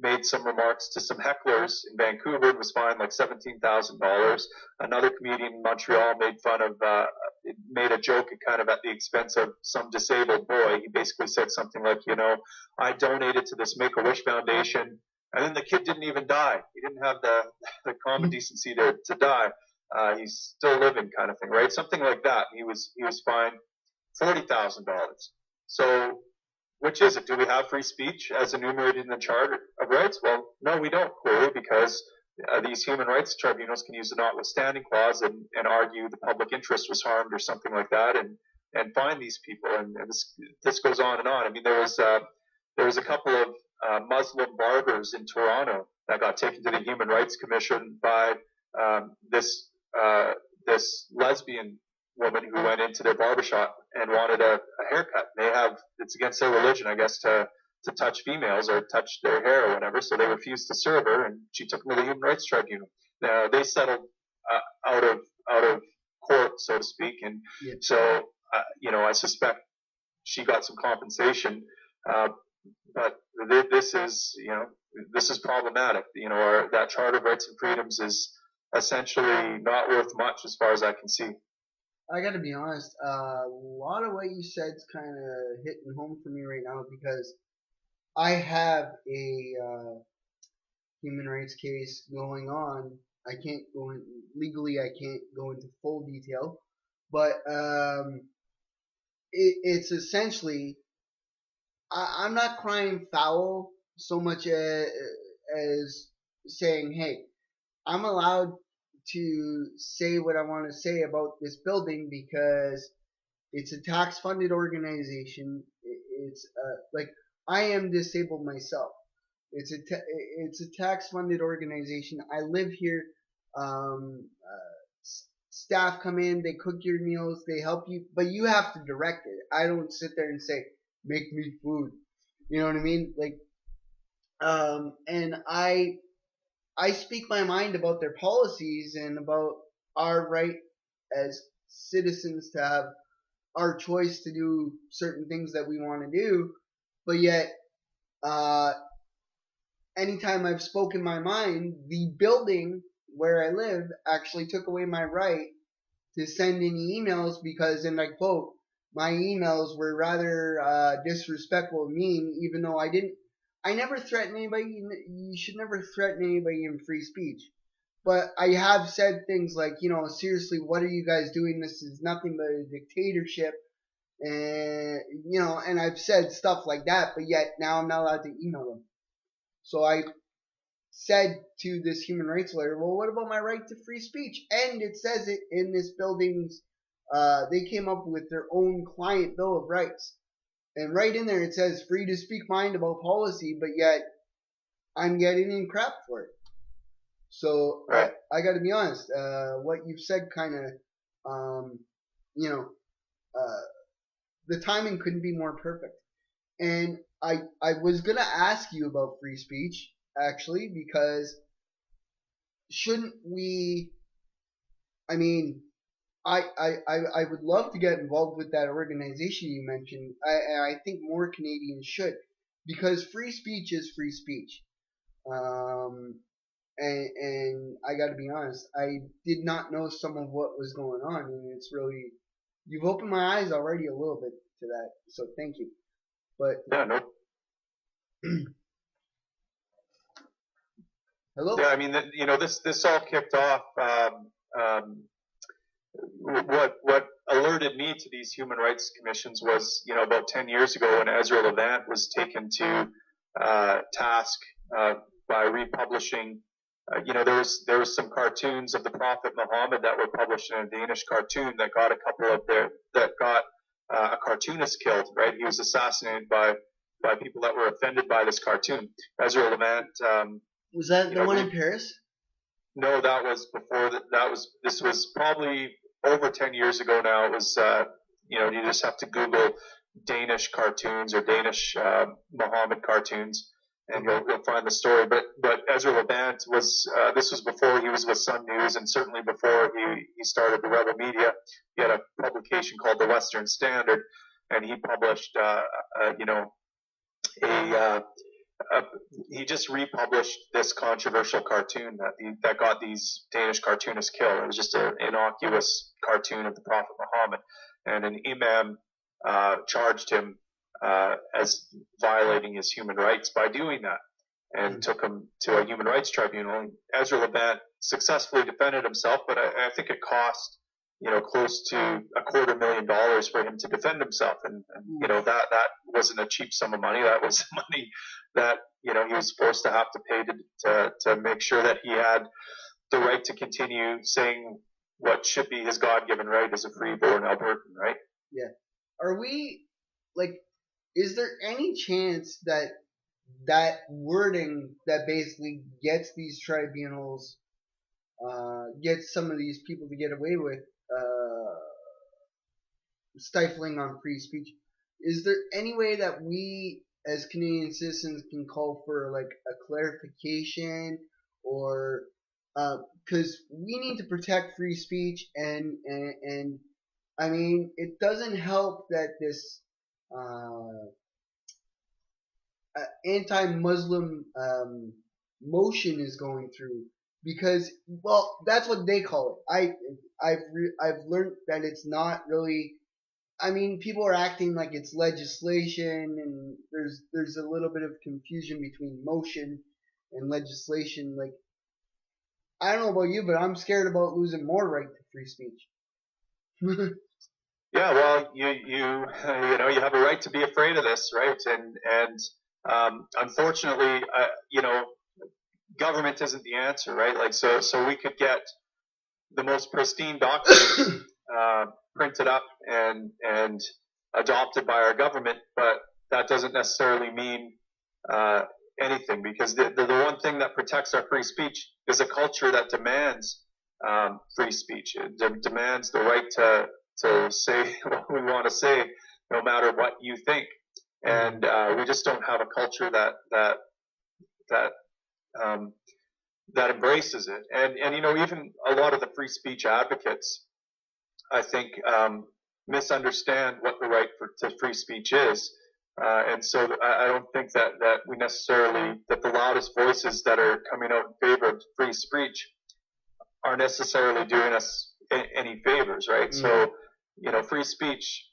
made some remarks to some hecklers in Vancouver and was fined like $17,000. Another comedian in Montreal made a joke kind of at the expense of some disabled boy. He basically said something like, I donated to this Make-A-Wish Foundation, and then the kid didn't even die. He didn't have the common decency to die. He's still living, kind of thing, right? Something like that. He was fined $40,000. So which is it? Do we have free speech as enumerated in the Charter of Rights? Well, no, we don't, clearly, because these human rights tribunals can use the notwithstanding clause and argue the public interest was harmed or something like that, and fine these people. And this goes on and on. I mean, there was a couple of Muslim barbers in Toronto that got taken to the Human Rights Commission by this lesbian woman who went into their barbershop and wanted a haircut. It's against their religion, I guess, to touch females or touch their hair or whatever, so they refused to serve her, and she took them to the Human Rights Tribunal. Now, they settled out of court, so to speak, and so I suspect she got some compensation, but this is problematic. That Charter of Rights and Freedoms is essentially not worth much as far as I can see. I gotta be honest, a lot of what you said's kind of hitting home for me right now, because I have a human rights case going on. I can't go in, legally, I can't go into full detail, but it's essentially, I'm not crying foul so much as saying, hey, I'm allowed to say what I want to say about this building because it's a tax-funded organization. It's like, I am disabled myself. It's a tax-funded organization. I live here. Staff come in, they cook your meals, they help you, but you have to direct it. I don't sit there and say, make me food. You know what I mean? Like, and I speak my mind about their policies and about our right as citizens to have our choice to do certain things that we want to do, but yet, anytime I've spoken my mind, the building where I live actually took away my right to send any emails because, and I quote, my emails were rather disrespectful and mean, even though I never threatened anybody. You should never threaten anybody in free speech. But I have said things like, seriously, what are you guys doing? This is nothing but a dictatorship. And, and I've said stuff like that, but yet now I'm not allowed to email them. So I said to this human rights lawyer, well, what about my right to free speech? And it says it in this building's, they came up with their own client bill of rights. And right in there it says free to speak mind about policy, but yet I'm getting in crap for it. So right. I got to be honest. What you've said kind of, the timing couldn't be more perfect. And I was gonna ask you about free speech actually, because shouldn't we? I mean, I would love to get involved with that organization you mentioned. I think more Canadians should, because free speech is free speech. And I got to be honest, I did not know some of what was going on, and it's really, you've opened my eyes already a little bit to that. So thank you. But yeah, no. Hello. Yeah, I mean, this all kicked off. What alerted me to these human rights commissions was, about 10 years ago when Ezra Levant was taken to task by republishing. There was some cartoons of the Prophet Muhammad that were published in a Danish cartoon that got a cartoonist killed. Right, he was assassinated by people that were offended by this cartoon. Ezra Levant. Was that the one in Paris? No, that was before that. This was probably over 10 years ago now. It was, you just have to Google Danish cartoons or Danish Muhammad cartoons, and you'll find the story. But Ezra Levant this was before he was with Sun News, and certainly before he started the Rebel Media. He had a publication called the Western Standard, and he published, he just republished this controversial cartoon that got these Danish cartoonists killed. It was just an innocuous cartoon of the Prophet Muhammad, and an imam charged him as violating his human rights by doing that, and took him to a human rights tribunal. And Ezra Levant successfully defended himself, but I think it cost close to $250,000 for him to defend himself, and that wasn't a cheap sum of money. That was money that he was forced to have to pay to make sure that he had the right to continue saying what should be his God-given right as a free-born Albertan, right? Yeah. Are we, like, is there any chance that that wording that basically gets these tribunals, gets some of these people to get away with stifling on free speech, is there any way that we as Canadian citizens can call for like a clarification, or because we need to protect free speech, and I mean, it doesn't help that this uh, anti-Muslim motion is going through, because, well, that's what they call it. I've learned that it's not really. I mean, people are acting like it's legislation, and there's a little bit of confusion between motion and legislation. Like, I don't know about you, but I'm scared about losing more right to free speech. Yeah, well, you have a right to be afraid of this, right? And unfortunately, government isn't the answer, right? Like, so we could get the most pristine documents printed up and adopted by our government, but that doesn't necessarily mean anything, because the one thing that protects our free speech is a culture that demands free speech. It demands the right to say what we want to say, no matter what you think. And we just don't have a culture that embraces it. And even a lot of the free speech advocates, I think, misunderstand what the right to free speech is. And so I don't think that we necessarily, that the loudest voices that are coming out in favor of free speech are necessarily doing us any favors, right? So, free speech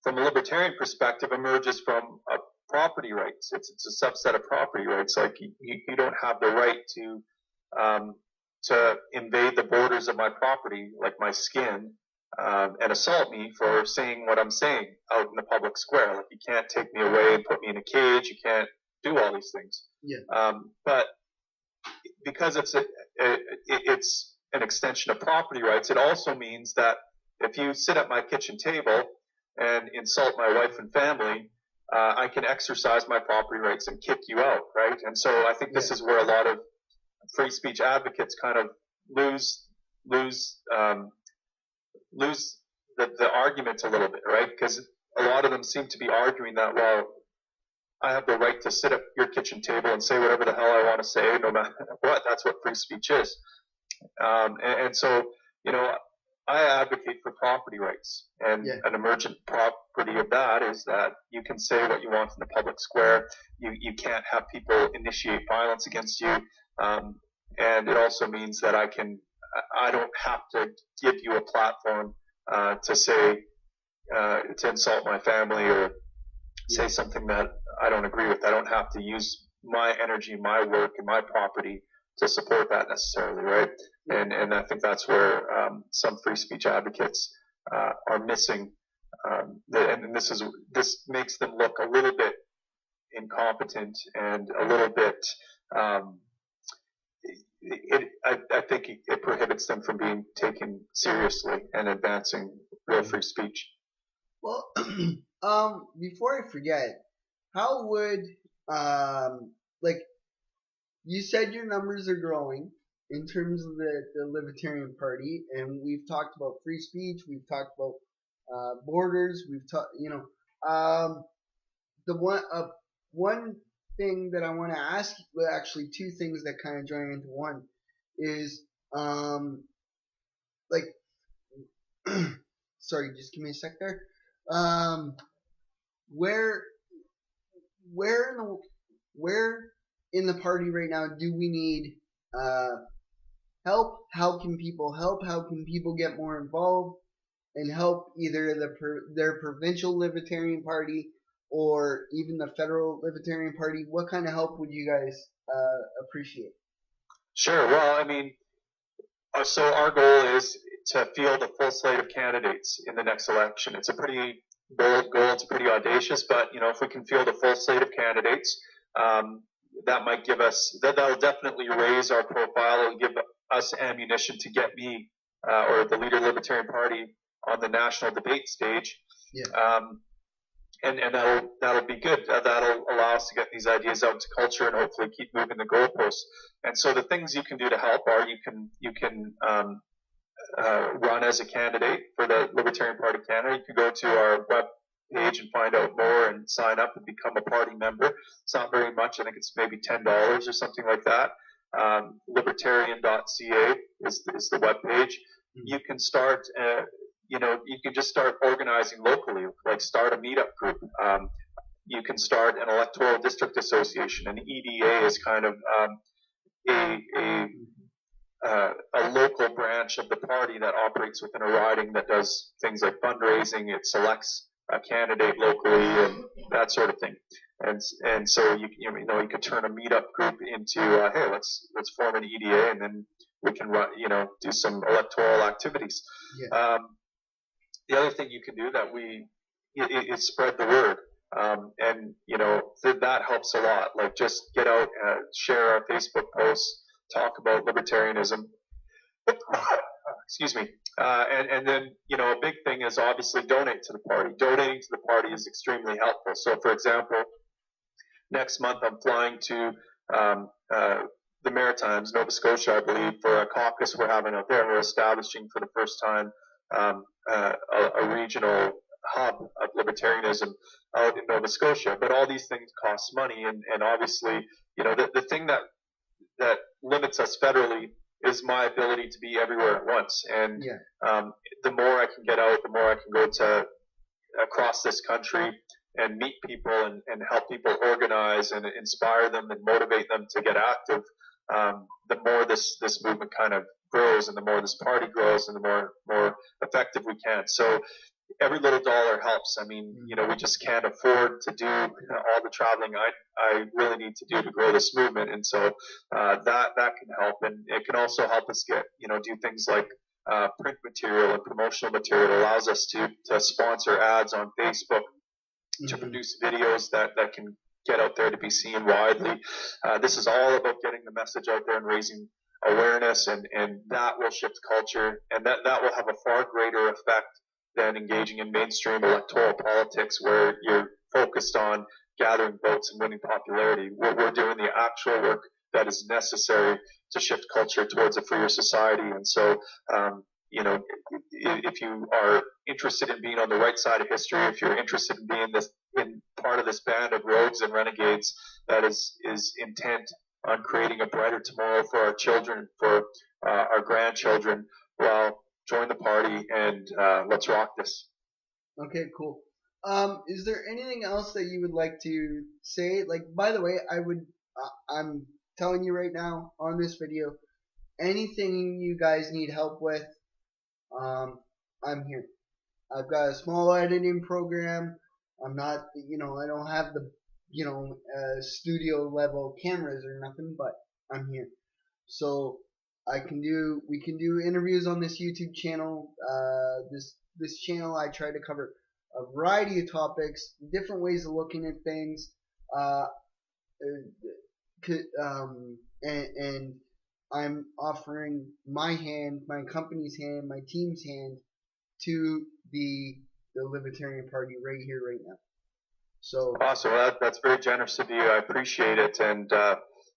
from a libertarian perspective emerges from property rights. It's a subset of property rights. Like, you don't have the right to invade the borders of my property, like my skin, and assault me for saying what I'm saying out in the public square. Like, you can't take me away and put me in a cage. You can't do all these things. Yeah. But because it's an extension of property rights, it also means that if you sit at my kitchen table and insult my wife and family, I can exercise my property rights and kick you out, right? And so I think this is where a lot of free speech advocates kind of lose the argument a little bit, right? Because a lot of them seem to be arguing that, well, I have the right to sit at your kitchen table and say whatever the hell I want to say, no matter what. That's what free speech is. And so, I advocate for property rights, and an emergent property of that is that you can say what you want in the public square. You can't have people initiate violence against you. And it also means that I don't have to give you a platform to say, to insult my family or say something that I don't agree with. I don't have to use my energy, my work, and my property to support that necessarily, right? And I think that's where some free speech advocates are missing. And this makes them look a little bit incompetent and a little bit. I think it prohibits them from being taken seriously and advancing real free speech. Well, before I forget, how would, like, you said your numbers are growing in terms of the Libertarian Party, and we've talked about free speech, we've talked about borders, we've talked, the one thing that I want to ask, well, actually two things that kind of join into one, is, like, sorry, just give me a sec there. Where in the party right now do we need help? How can people help? How can people get more involved and help either their provincial Libertarian Party or even the federal Libertarian Party? What kind of help would you guys appreciate? Sure. Well, I mean, so our goal is to field a full slate of candidates in the next election. It's a pretty bold goal. It's pretty audacious, but if we can field a full slate of candidates, that might give us, that'll definitely raise our profile. It'll give us ammunition to get me or the leader of the Libertarian Party on the national debate stage. Yeah. And that'll be good. That'll allow us to get these ideas out into culture and hopefully keep moving the goalposts. And so the things you can do to help are you can run as a candidate for the Libertarian Party Canada. You can go to our web page and find out more and sign up and become a party member. It's not very much. I think it's maybe $10 or something like that. Libertarian.ca is the web page. You can start. You can just start organizing locally, like start a meetup group. You can start an electoral district association. An EDA is kind of a local branch of the party that operates within a riding that does things like fundraising. It selects a candidate locally and that sort of thing. And so you could turn a meetup group into hey, let's form an EDA and then we can run, do some electoral activities. Yeah. The other thing you can do is spread the word. And that helps a lot. Like just get out, share our Facebook posts, talk about libertarianism. Excuse me. And then, a big thing is obviously donate to the party. Donating to the party is extremely helpful. So, for example, next month I'm flying to the Maritimes, Nova Scotia, I believe, for a caucus we're having out there. We're establishing for the first time a regional hub of libertarianism out in Nova Scotia. But all these things cost money, and obviously, the thing that limits us federally is my ability to be everywhere at once. And the more I can get out, the more I can go to across this country and meet people and help people organize and inspire them and motivate them to get active. The more this movement kind of grows, and the more this party grows, and the more effective we can. So every little dollar helps. I mean, we just can't afford to do all the traveling I really need to do to grow this movement. And so that can help, and it can also help us get do things like print material and promotional material. It allows us to sponsor ads on Facebook, to produce videos that can get out there to be seen widely. This is all about getting the message out there and raising awareness, and that will shift culture, and that will have a far greater effect than engaging in mainstream electoral politics where you're focused on gathering votes and winning popularity. We're doing the actual work that is necessary to shift culture towards a freer society. And so, if you are interested in being on the right side of history, if you're interested in being in part of this band of rogues and renegades that is intent on creating a brighter tomorrow for our children, for our grandchildren, well, join the party and let's rock this. Okay, cool. Is there anything else that you would like to say? Like, by the way, I'm telling you right now on this video, anything you guys need help with, I'm here. I've got a small editing program. I'm not, I don't have the, studio level cameras or nothing, but I'm here. So we can do interviews on this YouTube channel. This channel, I try to cover a variety of topics, different ways of looking at things, and I'm offering my hand, my company's hand, my team's hand to the Libertarian Party right here, right now. So awesome. Well, that's very generous of you. I appreciate it, and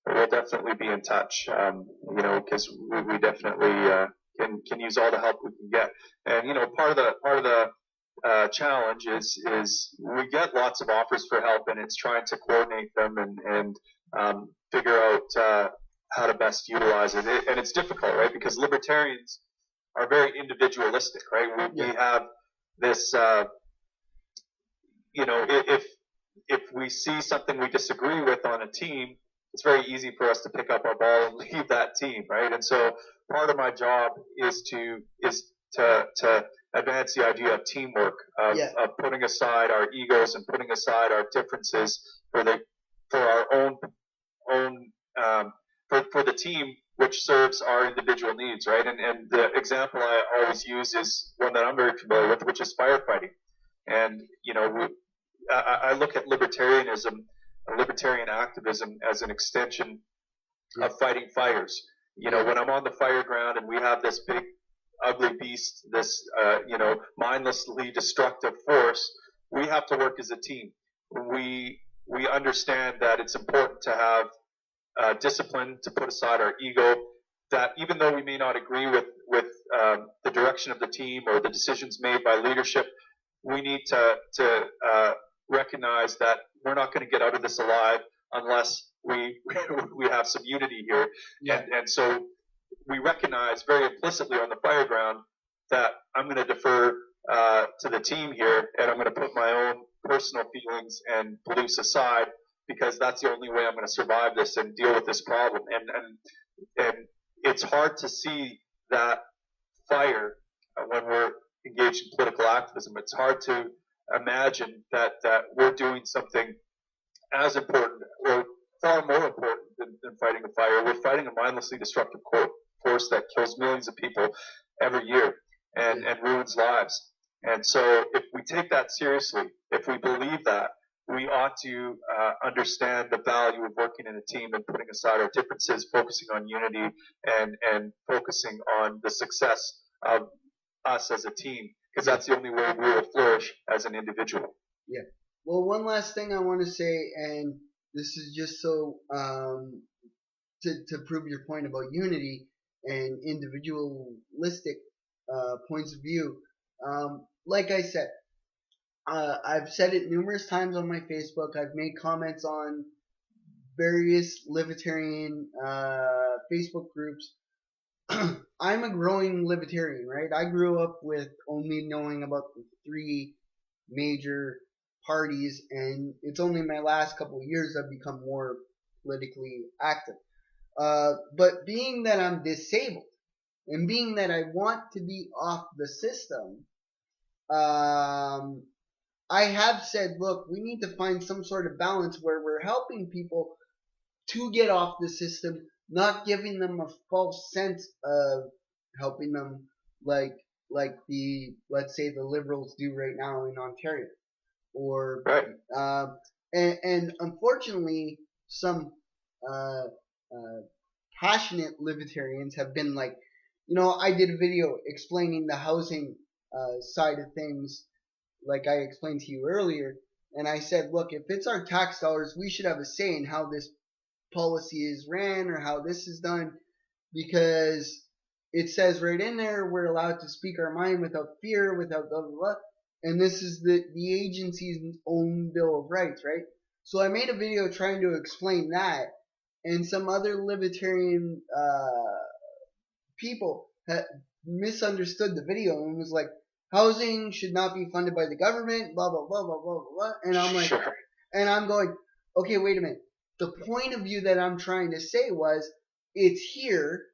we'll definitely be in touch. Because we definitely can use all the help we can get. And part of the challenge is we get lots of offers for help, and it's trying to coordinate them and figure out how to best utilize it. And it's difficult, right? Because libertarians are very individualistic, right? We have this, if we see something we disagree with on a team, it's very easy for us to pick up our ball and leave that team, right? And so part of my job is to advance the idea of teamwork, of putting aside our egos and putting aside our differences for our own for the team, which serves our individual needs, right? And the example I always use is one that I'm very familiar with, which is firefighting. And I look at libertarianism libertarian activism as an extension of fighting fires. You know, Yeah. when I'm on the fire ground and we have this big, ugly beast, this, mindlessly destructive force, we have to work as a team. We understand that it's important to have discipline, to put aside our ego, that even though we may not agree with the direction of the team or the decisions made by leadership, we need to recognize that we're not going to get out of this alive unless we we have some unity here. Yeah. And so we recognize very implicitly on the fire ground that I'm going to defer to the team here, and I'm going to put my own personal feelings and beliefs aside, because that's the only way I'm going to survive this and deal with this problem. And it's hard to see that fire when we're engaged in political activism. It's hard to imagine that we're doing something as important or far more important than fighting a fire. We're fighting a mindlessly destructive force that kills millions of people every year and ruins lives. And so if we take that seriously, if we believe that, we ought to understand the value of working in a team and putting aside our differences, focusing on unity and focusing on the success of us as a team, because that's the only way we will flourish as an individual. Yeah. Well, one last thing I want to say, and this is just so to prove your point about unity and individualistic points of view. Like I said, I've said it numerous times on my Facebook. I've made comments on various libertarian Facebook groups. I'm a growing libertarian, right? I grew up with only knowing about the three major parties, and it's only my last couple of years I've become more politically active. But being that I'm disabled, and being that I want to be off the system, I have said, look, we need to find some sort of balance where we're helping people to get off the system, not giving them a false sense of helping them like the, let's say, the Liberals do right now in Ontario. Or Right. And unfortunately some passionate libertarians have been like, I did a video explaining the housing side of things, like I explained to you earlier, and I said, look, if it's our tax dollars, we should have a say in how this policy is ran or how this is done, because it says right in there we're allowed to speak our mind without fear, without blah blah blah, and this is the agency's own Bill of Rights, right? So I made a video trying to explain that, and some other libertarian people misunderstood the video and was like, housing should not be funded by the government, blah blah blah blah blah blah. And I'm like, Sure. and I'm going, okay, wait a minute. The point of view that I'm trying to say was, it's here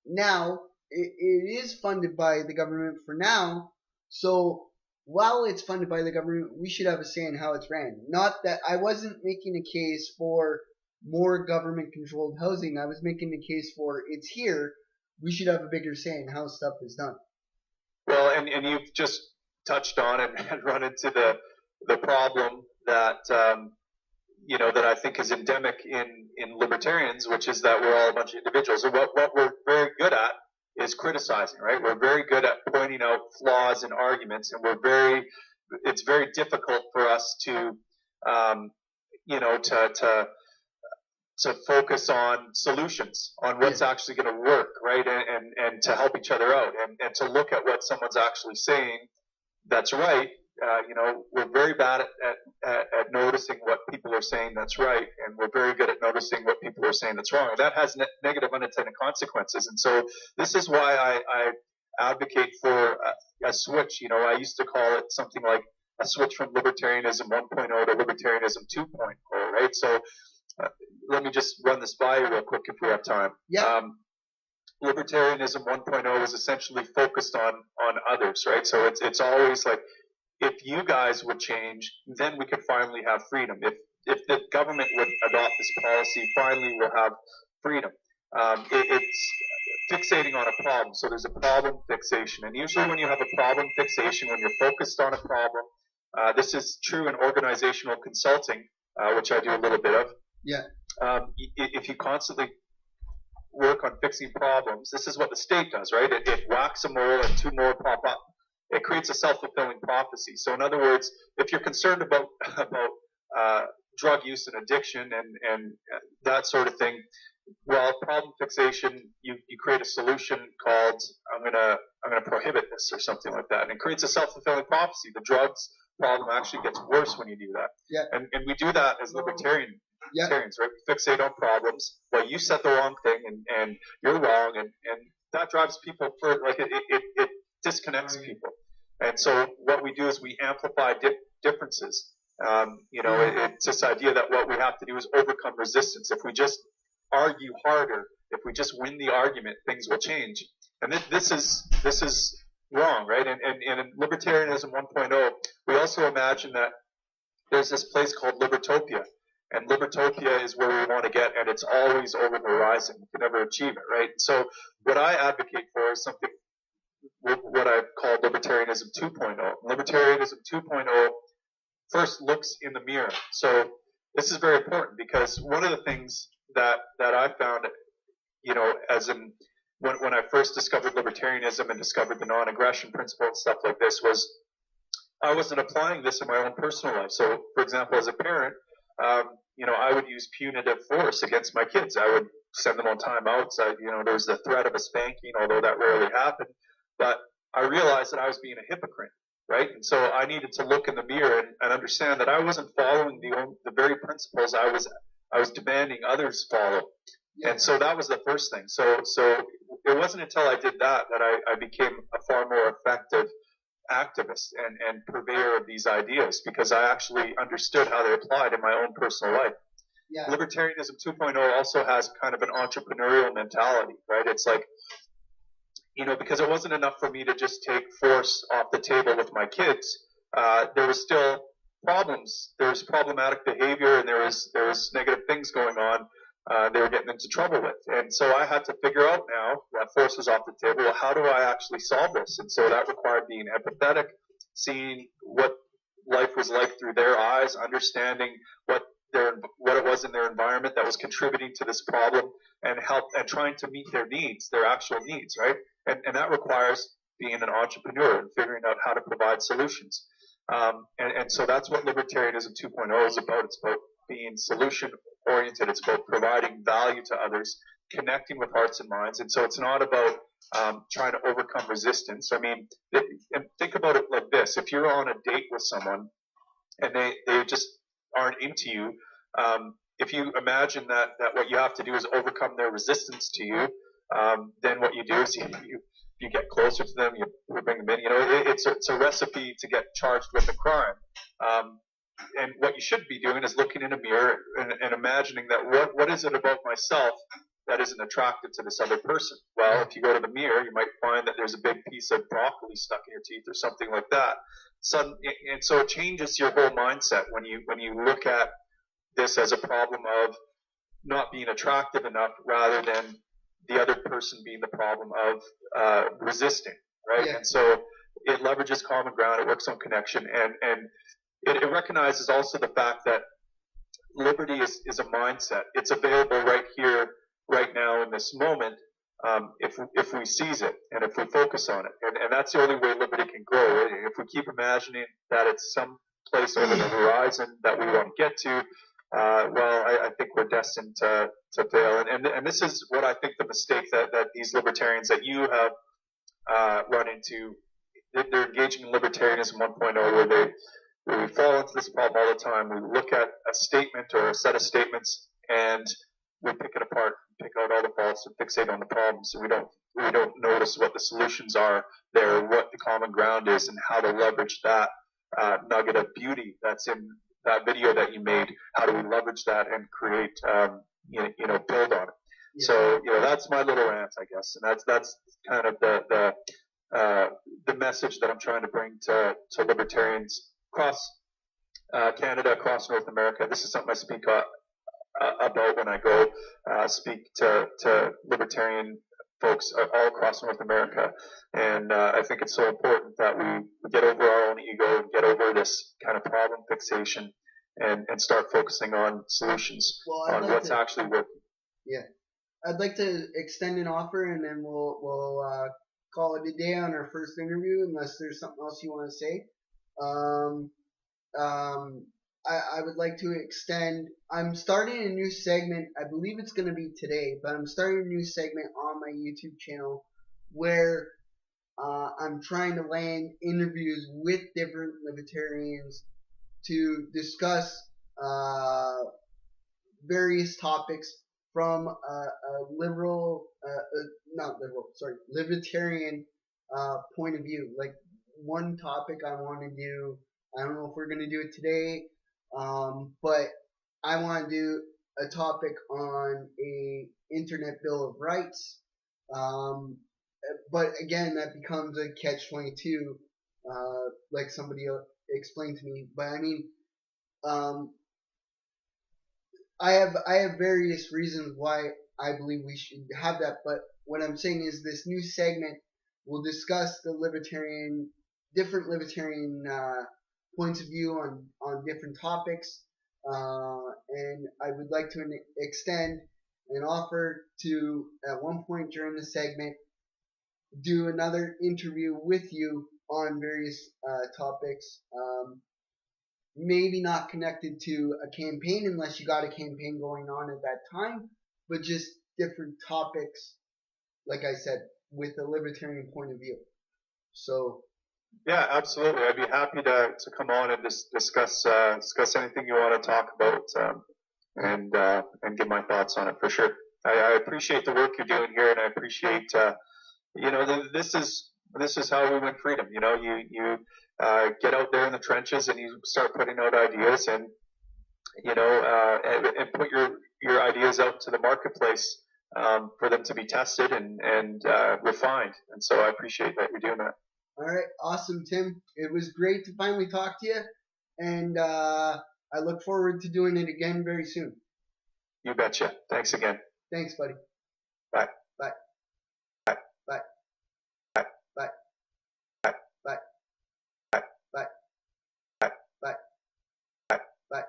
now. It is funded by the government for now. So while it's funded by the government, we should have a say in how it's ran. Not that I wasn't making a case for more government-controlled housing. I was making the case for, it's here. We should have a bigger say in how stuff is done. Well, and you've just touched on it and run into the problem that that I think is endemic in libertarians, which is that we're all a bunch of individuals. And what we're very good at is criticizing, right? We're very good at pointing out flaws in arguments, and it's very difficult for us to to focus on solutions, on what's actually going to work, right? And to help each other out, and to look at what someone's actually saying that's right. We're very bad at noticing what people are saying that's right, and we're very good at noticing what people are saying that's wrong. And that has negative unintended consequences. And so this is why I advocate for a switch. I used to call it something like a switch from libertarianism 1.0 to libertarianism 2.0, right? So let me just run this by you real quick if we have time. Yeah. Libertarianism 1.0 is essentially focused on others, right? So it's always like, if you guys would change, then we could finally have freedom. If the government would adopt this policy, finally we'll have freedom. It's fixating on a problem. So there's a problem fixation. And usually when you have a problem fixation, when you're focused on a problem, this is true in organizational consulting. which I do a little bit of. Yeah. If you constantly work on fixing problems, this is what the state does, right? It whacks a mole and two more pop up. It creates a self-fulfilling prophecy. So in other words, if you're concerned about drug use and addiction and that sort of thing, well, problem fixation, you create a solution called I'm gonna prohibit this or something like that, and it creates a self-fulfilling prophecy. The drugs problem actually gets worse when you do that. Yeah. And we do that as libertarians, right? We fixate on problems. Well, you said the wrong thing, and you're wrong, and that drives people it disconnects people. And so what we do is we amplify differences. It's this idea that what we have to do is overcome resistance. If we just argue harder, if we just win the argument, things will change. And this is wrong, right? And in Libertarianism 1.0, we also imagine that there's this place called Libertopia. And Libertopia is where we want to get, and it's always over the horizon. You can never achieve it, right? So what I advocate for is something, what I call Libertarianism 2.0. Libertarianism 2.0 first looks in the mirror. So this is very important because one of the things that I found, when I first discovered libertarianism and discovered the non-aggression principle and stuff like this, was I wasn't applying this in my own personal life. So, for example, as a parent, I would use punitive force against my kids. I would send them on timeouts. There was the threat of a spanking, although that rarely happened. But I realized that I was being a hypocrite, right? And so I needed to look in the mirror and understand that I wasn't following the very principles I was demanding others follow. And so that was the first thing. So it wasn't until I did that I became a far more effective activist and purveyor of these ideas, because I actually understood how they applied in my own personal life. Yeah. Libertarianism 2.0 also has kind of an entrepreneurial mentality, right? It's like, because it wasn't enough for me to just take force off the table with my kids. There was still problems. There was problematic behavior, and there was negative things going on. They were getting into trouble with. And so I had to figure out now that force was off the table. Well, how do I actually solve this? And so that required being empathetic, seeing what life was like through their eyes, understanding what it was in their environment that was contributing to this problem, and trying to meet their needs, their actual needs, right? And that requires being an entrepreneur and figuring out how to provide solutions. And so that's what Libertarianism 2.0 is about. It's about being solution-oriented. It's about providing value to others, connecting with hearts and minds. And so it's not about trying to overcome resistance. I mean, and think about it like this. If you're on a date with someone and they just aren't into you, if you imagine that what you have to do is overcome their resistance to you, then what you do is you get closer to them, you bring them in. It's a recipe to get charged with a crime. And what you should be doing is looking in a mirror and imagining that what is it about myself that isn't attractive to this other person? Well, if you go to the mirror, you might find that there's a big piece of broccoli stuck in your teeth or something like that. And so it changes your whole mindset when you look at this as a problem of not being attractive enough, rather than the other person being the problem of resisting, right? Yeah. And so it leverages common ground, it works on connection, and it recognizes also the fact that liberty is a mindset. It's available right here, right now, in this moment, if we seize it and if we focus on it. And that's the only way liberty can grow. If we keep imagining that it's some place over the horizon that we want to get to, I think we're destined to fail. And this is what I think the mistake that these libertarians that you have run into, they're engaging in libertarianism 1.0, where we fall into this problem all the time. We look at a statement or a set of statements and we pick it apart, pick out all the faults, and fixate on the problems. So we don't notice what the solutions are there, what the common ground is, and how to leverage that nugget of beauty that's in that video that you made. How do we leverage that and create, build on it? Yeah. So that's my little rant, I guess, and that's kind of the message that I'm trying to bring to libertarians across Canada, across North America. This is something I speak about when I go speak to libertarian folks all across North America. And I think it's so important that we get over our own ego and get over this kind of problem fixation and start focusing on solutions, Well, on what's actually working. Yeah, I'd like to extend an offer, and then we'll call it a day on our first interview, unless there's something else you want to say. Um, I would like to extend. I'm starting a new segment. I believe it's going to be today, but I'm starting a new segment on my YouTube channel where I'm trying to land interviews with different libertarians to discuss various topics from a libertarian point of view. Like one topic I want to do, I don't know if we're going to do it today, but I want to do a topic on a internet bill of rights. But again, that becomes a catch-22, like somebody explained to me. But I mean, um, I have various reasons why I believe we should have that, but what I'm saying is this new segment will discuss the different libertarian points of view on different topics, and I would like to extend an offer to, at one point during the segment, do another interview with you on various topics. Maybe not connected to a campaign unless you got a campaign going on at that time, but just different topics, like I said, with a libertarian point of view. So yeah, absolutely. I'd be happy to come on and discuss anything you want to talk about, and give my thoughts on it for sure. I appreciate the work you're doing here, and I appreciate this is how we win freedom. You get out there in the trenches and you start putting out ideas, and and put your ideas out to the marketplace, for them to be tested and refined. And so I appreciate that you're doing that. all right, awesome, Tim. It was great to finally talk to you, and I look forward to doing it again very soon. You betcha. Thanks again. Thanks, buddy. Bye. Bye. Bye. Bye. Bye. Bye. Bye. Bye. Bye. Bye. Bye. Bye. Bye. Bye.